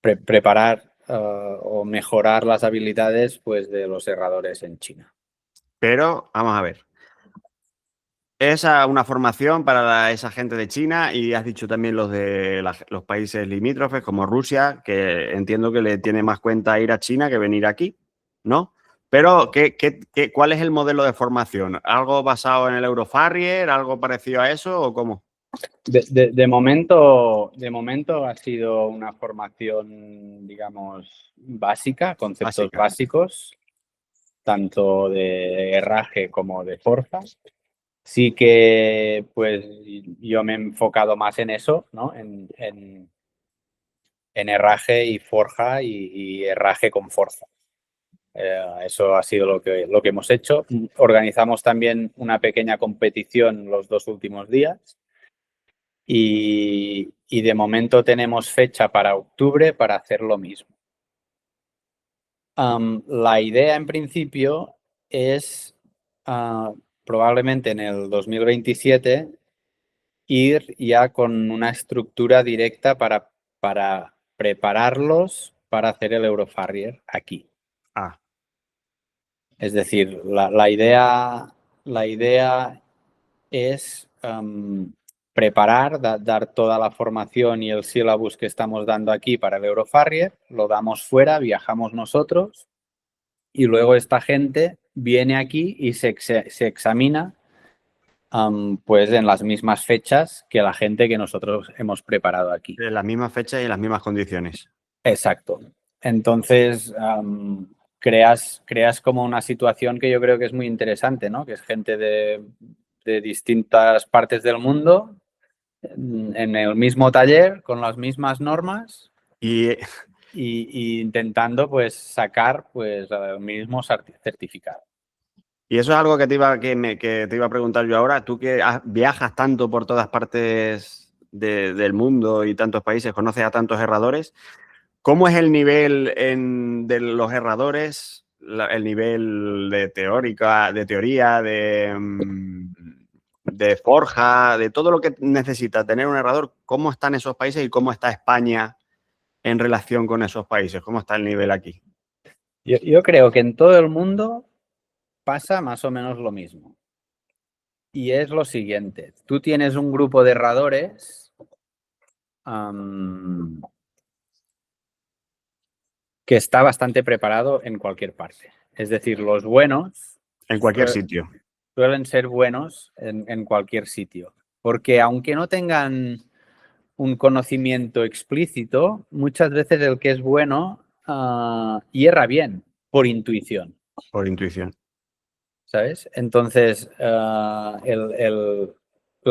preparar o mejorar las habilidades pues de los herradores en China. Pero, vamos a ver, Es una formación para esa gente de China y has dicho también los de los países limítrofes como Rusia, que entiendo que le tiene más cuenta ir a China que venir aquí, ¿no? Pero, ¿cuál es el modelo de formación? ¿Algo basado en el Eurofarrier? ¿Algo parecido a eso o cómo? De momento ha sido una formación, digamos, básica, conceptos Básica. básicos, tanto de herraje como de forja. Sí que pues yo me he enfocado más en eso, ¿no? En herraje y forja y herraje con forja. Eso ha sido lo que hemos hecho. Organizamos también una pequeña competición los 2 últimos días y de momento tenemos fecha para octubre para hacer lo mismo. La idea en principio es probablemente en el 2027 ir ya con una estructura directa para prepararlos para hacer el Eurofarrier aquí. Ah, Es decir, la idea es preparar, dar toda la formación y el syllabus que estamos dando aquí para el Eurofarrier, lo damos fuera, viajamos nosotros y luego esta gente viene aquí y se examina pues en las mismas fechas que la gente que nosotros hemos preparado aquí. en las mismas fechas y en las mismas condiciones. Exacto. Entonces, creas como una situación que yo creo que es muy interesante, ¿no? Que es gente de distintas partes del mundo en el mismo taller, con las mismas normas Y, y intentando pues sacar pues el mismo certificado. y eso es algo que que te iba a preguntar yo ahora. Tú que viajas tanto por todas partes del mundo y tantos países, conoces a tantos herradores. ¿Cómo es el nivel de los herradores? El nivel de teoría, de forja, de todo lo que necesita tener un herrador. ¿Cómo están esos países y cómo está España en relación con esos países? ¿Cómo está el nivel aquí? Yo creo que en todo el mundo pasa más o menos lo mismo. Y es lo siguiente, tú tienes un grupo de herradores que está bastante preparado en cualquier parte. Es decir, los buenos En cualquier sitio. suelen ser buenos en cualquier sitio, porque aunque no tengan un conocimiento explícito, muchas veces el que es bueno hierra bien por intuición, Por intuición. ¿sabes? Entonces, la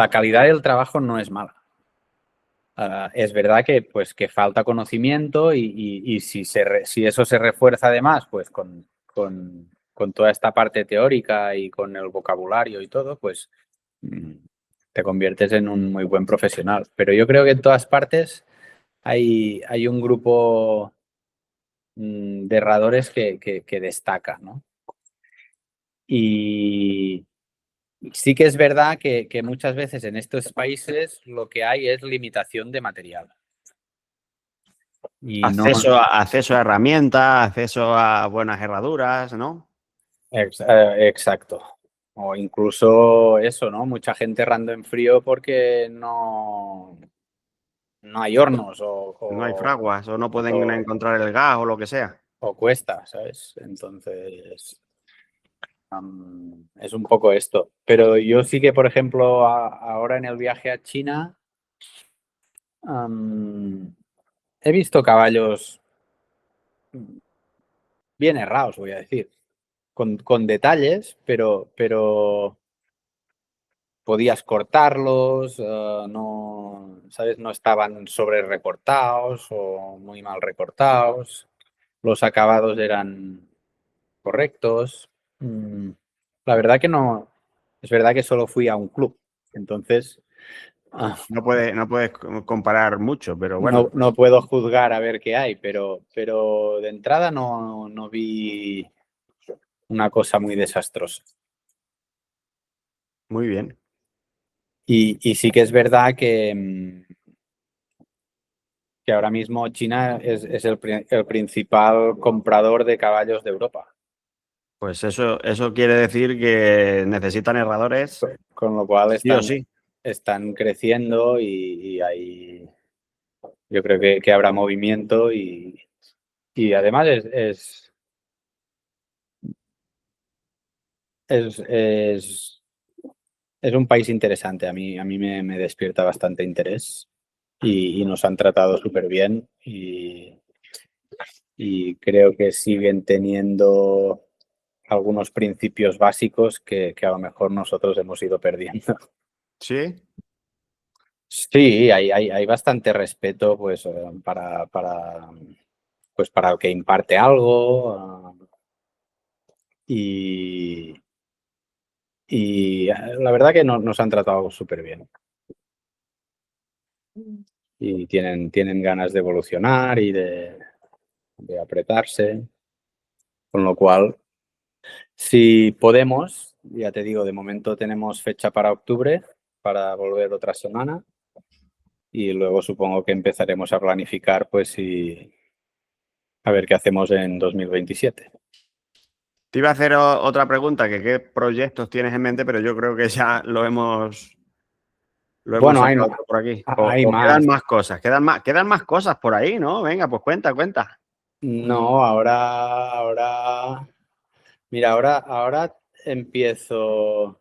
calidad del trabajo no es mala. Es verdad que, pues, que falta conocimiento y si eso se refuerza además pues, con toda esta parte teórica y con el vocabulario y todo, pues te conviertes en un muy buen profesional. Pero yo creo que en todas partes hay un grupo de herradores que destaca, ¿no? Y sí que es verdad que muchas veces en estos países lo que hay es limitación de material. Y no, Acceso a herramientas, acceso a buenas herraduras, ¿no? exacto. O incluso eso, ¿no? Mucha gente errando en frío porque no hay hornos No hay fraguas o no pueden o, encontrar el gas o lo que sea. o cuesta, ¿sabes? Entonces, es un poco esto. Pero yo sí que, por ejemplo, ahora en el viaje a China, he visto caballos bien errados, voy a decir, con detalles, pero podías cortarlos, no, ¿sabes? No estaban sobre recortados o muy mal recortados. Los acabados eran correctos. La verdad que no, es verdad que solo fui a un club, entonces No puedes comparar mucho, pero bueno. no puedo juzgar a ver qué hay, pero de entrada no vi una cosa muy desastrosa. Muy bien. Y sí que es verdad que ahora mismo China es el principal comprador de caballos de Europa. Pues eso quiere decir que necesitan erradores Con lo cual sí o sí. están creciendo y hay, yo creo que habrá movimiento y además es un país interesante. A mí me despierta bastante interés y nos han tratado súper bien y creo que siguen teniendo algunos principios básicos que a lo mejor nosotros hemos ido perdiendo. ¿Sí? Sí, hay bastante respeto pues, pues, para el que imparte algo y, y la verdad que nos han tratado súper bien. Y tienen ganas de evolucionar y de apretarse, con lo cual, si podemos, ya te digo, de momento tenemos fecha para octubre, para volver otra semana, y luego supongo que empezaremos a planificar, pues, y a ver qué hacemos en 2027. Te iba a hacer otra pregunta, que qué proyectos tienes en mente, pero yo creo que ya lo hemos Bueno, sacado todo por aquí. hay O quedan más. más cosas, quedan más cosas por ahí, ¿no? Venga, pues cuenta. No, mira, ahora empiezo. O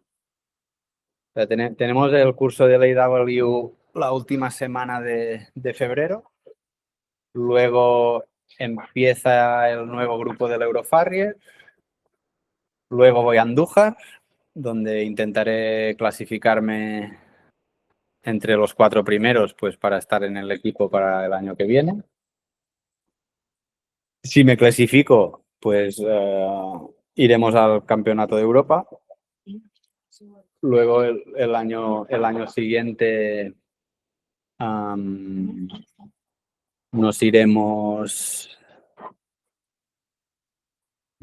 sea, tenemos el curso de AW la última semana de febrero. Luego empieza el nuevo grupo del Eurofarrier. Luego voy a Andújar, donde intentaré clasificarme entre los 4 primeros, pues para estar en el equipo para el año que viene. Si me clasifico, pues iremos al Campeonato de Europa. Luego el año siguiente nos iremos,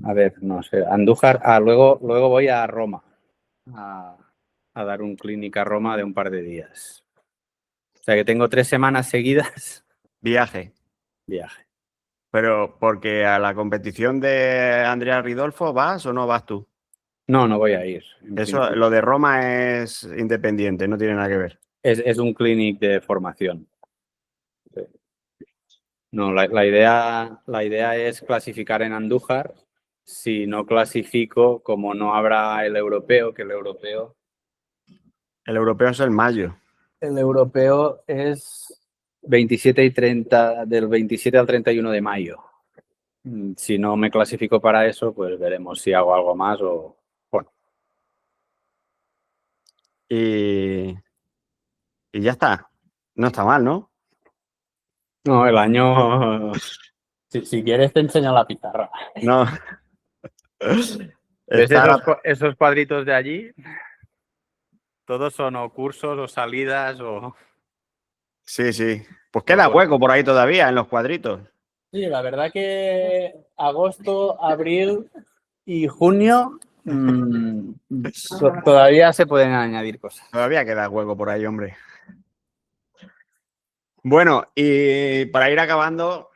a ver, no sé, Andújar. Luego voy a Roma a, a dar un clínica a Roma de un par de días. O sea que tengo 3 semanas seguidas Viaje. viaje. Pero porque a la competición de Andrea Ridolfo vas o no vas tú. No, no voy a ir. Eso, lo de Roma es independiente, no tiene nada que ver. Es un clinic de formación. Sí. No, la idea es clasificar en Andújar. Si no clasifico, como no habrá el europeo, que El europeo es el mayo. el europeo es 27 y 30, del 27 al 31 de mayo. Si no me clasifico para eso, pues veremos si hago algo más o bueno. Y ya está. No está mal, ¿no? No, el año. Si quieres, te enseño la pizarra. No. ¿Ves Está... esos cuadritos de allí? Todos son o cursos o salidas o. Sí, sí. Pues Pues queda bueno. hueco por ahí todavía en los cuadritos. Sí, la verdad que agosto, abril y junio todavía se pueden añadir cosas. Todavía queda hueco por ahí, hombre. Bueno, y para ir acabando,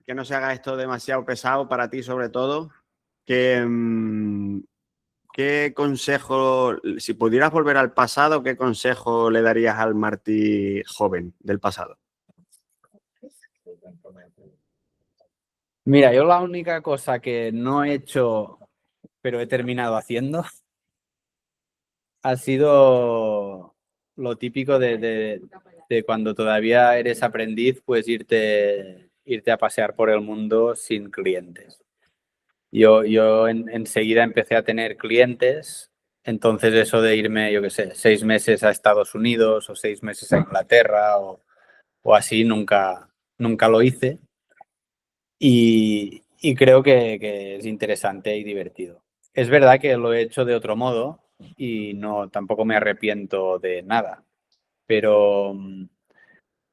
que no se haga esto demasiado pesado para ti sobre todo, ¿qué consejo, si pudieras volver al pasado, qué consejo le darías al Martí joven del pasado? Mira, yo la única cosa que no he hecho, pero he terminado haciendo, ha sido lo típico de cuando todavía eres aprendiz, pues irte a pasear por el mundo sin clientes. Yo enseguida empecé a tener clientes, entonces eso de irme, yo qué sé, 6 meses a Estados Unidos o 6 meses a Inglaterra o así, nunca lo hice y creo que es interesante y divertido. Es verdad que lo he hecho de otro modo y tampoco me arrepiento de nada, pero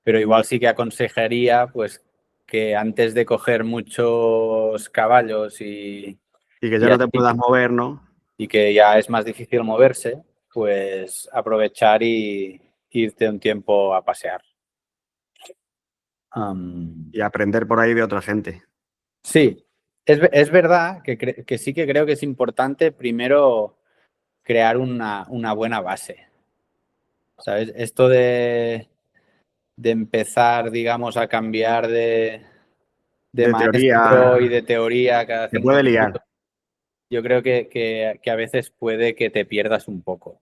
igual sí que aconsejaría pues que antes de coger muchos caballos Y que ya y no te así, puedas mover, ¿no? y que ya es más difícil moverse, pues aprovechar y irte un tiempo a pasear. Y aprender por ahí de otra gente. Sí, Es verdad que sí que creo que es importante primero crear una buena base. ¿Sabes? Esto de empezar, digamos, a cambiar de De maestro y teoría, de teoría cada se 5 puede minutos, liar. yo creo que a veces puede que te pierdas un poco.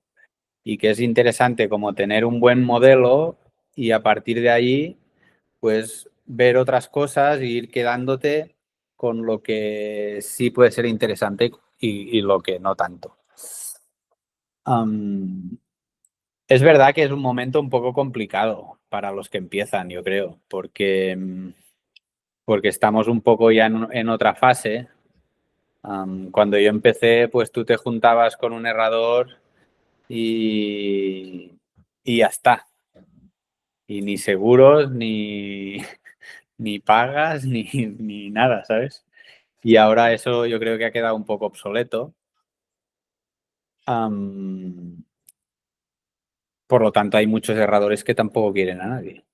Y que es interesante como tener un buen modelo y a partir de ahí, pues ver otras cosas e ir quedándote con lo que sí puede ser interesante y lo que no tanto. Am, es verdad que es un momento un poco complicado para los que empiezan, yo creo, porque estamos un poco ya en otra fase. Cuando yo empecé, pues tú te juntabas con un herrador y ya está. Y ni seguros, ni pagas, ni nada, ¿sabes? Y ahora eso yo creo que ha quedado un poco obsoleto. Am, por lo tanto, hay muchos herradores que tampoco quieren a nadie.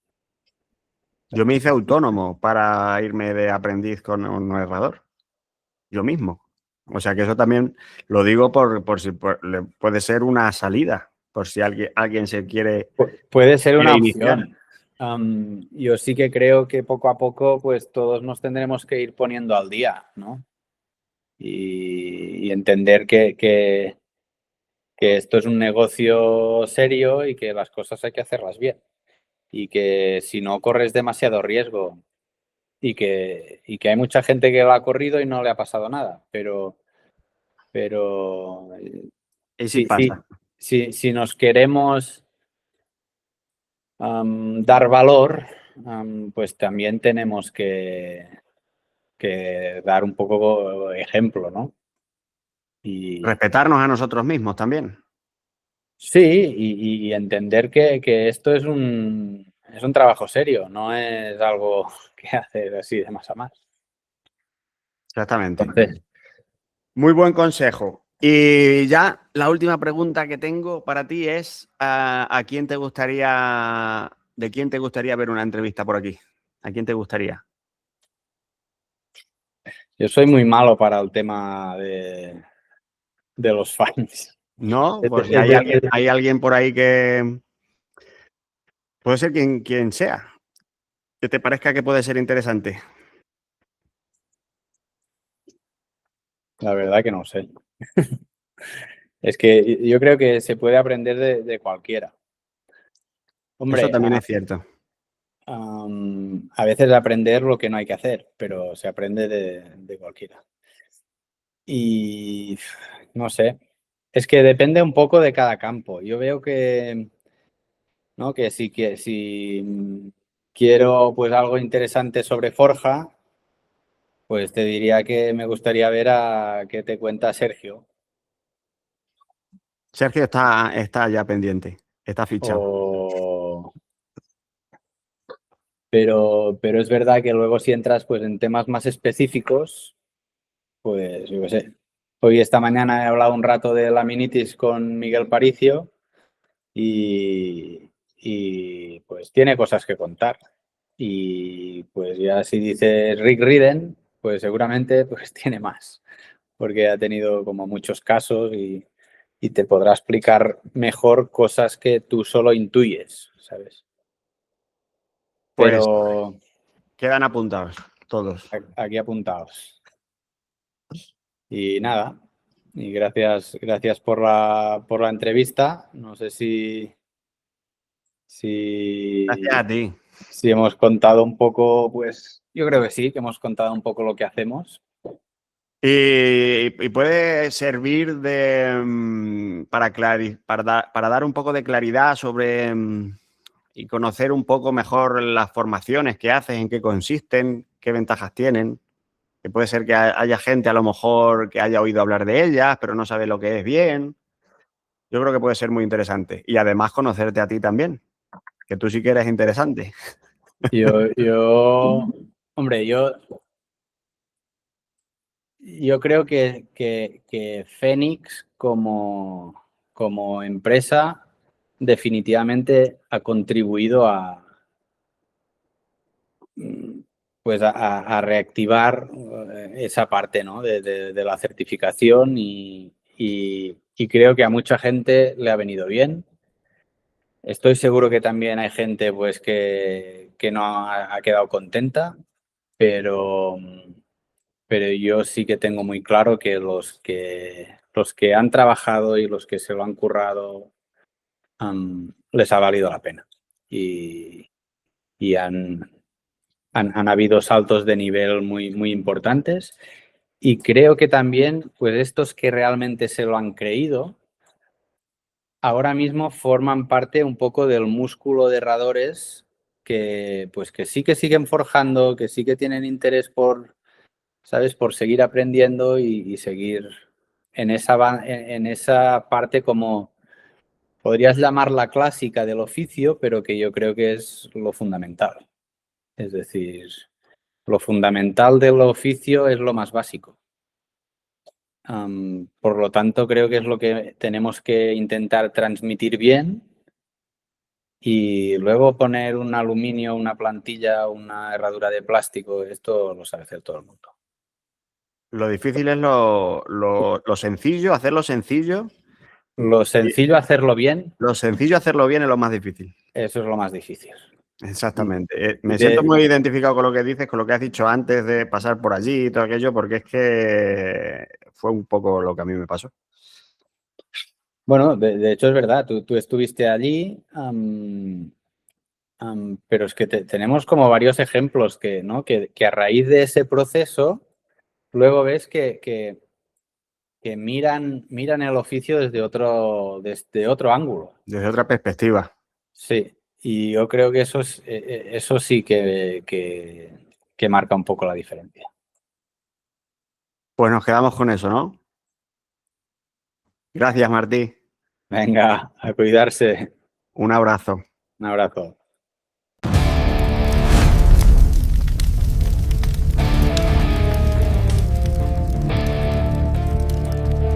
Yo me hice autónomo para irme de aprendiz con un herrador. Yo mismo. O sea que eso también lo digo por si puede ser una salida, por si alguien se Puede ser quiere una iniciar. opción. Yo sí que creo que poco a poco, pues todos nos tendremos que ir poniendo al día, ¿no? Y entender que esto es un negocio serio y que las cosas hay que hacerlas bien. Y que si no corres demasiado riesgo y que hay mucha gente que lo ha corrido y no le ha pasado nada, pero Y sí sí, sí, pasa. si nos queremos dar valor, pues también tenemos que dar un poco ejemplo, ¿no? Y Respetarnos a nosotros mismos también. sí, y entender que esto es un trabajo serio, no es algo que haces así de más a más. Exactamente. Entonces, Muy buen consejo. Y ya la última pregunta que tengo para ti es ¿a quién te gustaría, de quién te gustaría ver una entrevista por aquí? ¿A quién te gustaría? yo soy muy malo para el tema de los fans. No, Es pues si de- es de- es- hay alguien por ahí que puede ser quien sea, que te parezca que puede ser interesante. la verdad que no sé. Es que yo creo que se puede aprender de cualquiera. Eso Hombre, también es cierto. a veces aprender lo que no hay que hacer, pero se aprende de cualquiera. Y no sé, es que depende un poco de cada campo. Yo veo que, ¿no? Que si quiero pues algo interesante sobre Forja, pues te diría que me gustaría ver a qué te cuenta Sergio. Sergio está ya pendiente, está fichado. O, pero es verdad que luego si entras pues en temas más específicos, pues yo qué sé. Hoy esta mañana he hablado un rato de laminitis con Miguel Paricio y pues tiene cosas que contar. Y pues ya si dices Rick Riden, pues seguramente pues tiene más, porque ha tenido como muchos casos y te podrá explicar mejor cosas que tú solo intuyes, ¿sabes? Pues Pero quedan apuntados todos. aquí apuntados. Y nada, y gracias por la entrevista. No sé Gracias si, a ti. si hemos contado un poco, pues yo creo que sí, que hemos contado un poco lo que hacemos. Y puede servir para dar un poco de claridad sobre y conocer un poco mejor las formaciones que haces, en qué consisten, qué ventajas tienen. Que puede ser que haya gente a lo mejor que haya oído hablar de ellas, pero no sabe lo que es bien. Yo creo que puede ser muy interesante. Y además conocerte a ti también, que tú sí que eres interesante. Yo, hombre, yo creo que Fénix como empresa definitivamente ha contribuido pues a reactivar esa parte, ¿no? de la certificación y creo que a mucha gente le ha venido bien. Estoy seguro que también hay gente pues que no ha quedado contenta, pero yo sí que tengo muy claro que los que han trabajado y los que se lo han currado les ha valido la pena. Y han habido saltos de nivel muy importantes. Y creo que también, pues estos que realmente se lo han creído, ahora mismo forman parte un poco del músculo de herradores pues que sí que siguen forjando, que sí que tienen interés por, ¿sabes? Por seguir aprendiendo y seguir en esa parte como podrías llamarla clásica del oficio, pero que yo creo que es lo fundamental. Es decir, lo fundamental del oficio es lo más básico. Por lo tanto, creo que es lo que tenemos que intentar transmitir bien y luego poner un aluminio, una plantilla, una herradura de plástico, esto lo sabe hacer todo el mundo. Lo difícil es lo sencillo, hacerlo sencillo. Lo sencillo, hacerlo bien, Lo sencillo, hacerlo bien es lo más difícil. eso es lo más difícil. Exactamente. Me siento muy identificado con lo que dices, con lo que has dicho antes de pasar por allí y todo aquello, porque es que fue un poco lo que a mí me pasó. Bueno, de hecho es verdad, tú estuviste allí, pero es que tenemos como varios ejemplos ¿no? que a raíz de ese proceso, luego ves que miran el oficio desde otro ángulo. Desde otra perspectiva. Sí, y yo creo que eso sí que marca un poco la diferencia. Pues nos quedamos con eso, ¿no? Gracias, Martí. Venga, a cuidarse. Un abrazo. Un abrazo.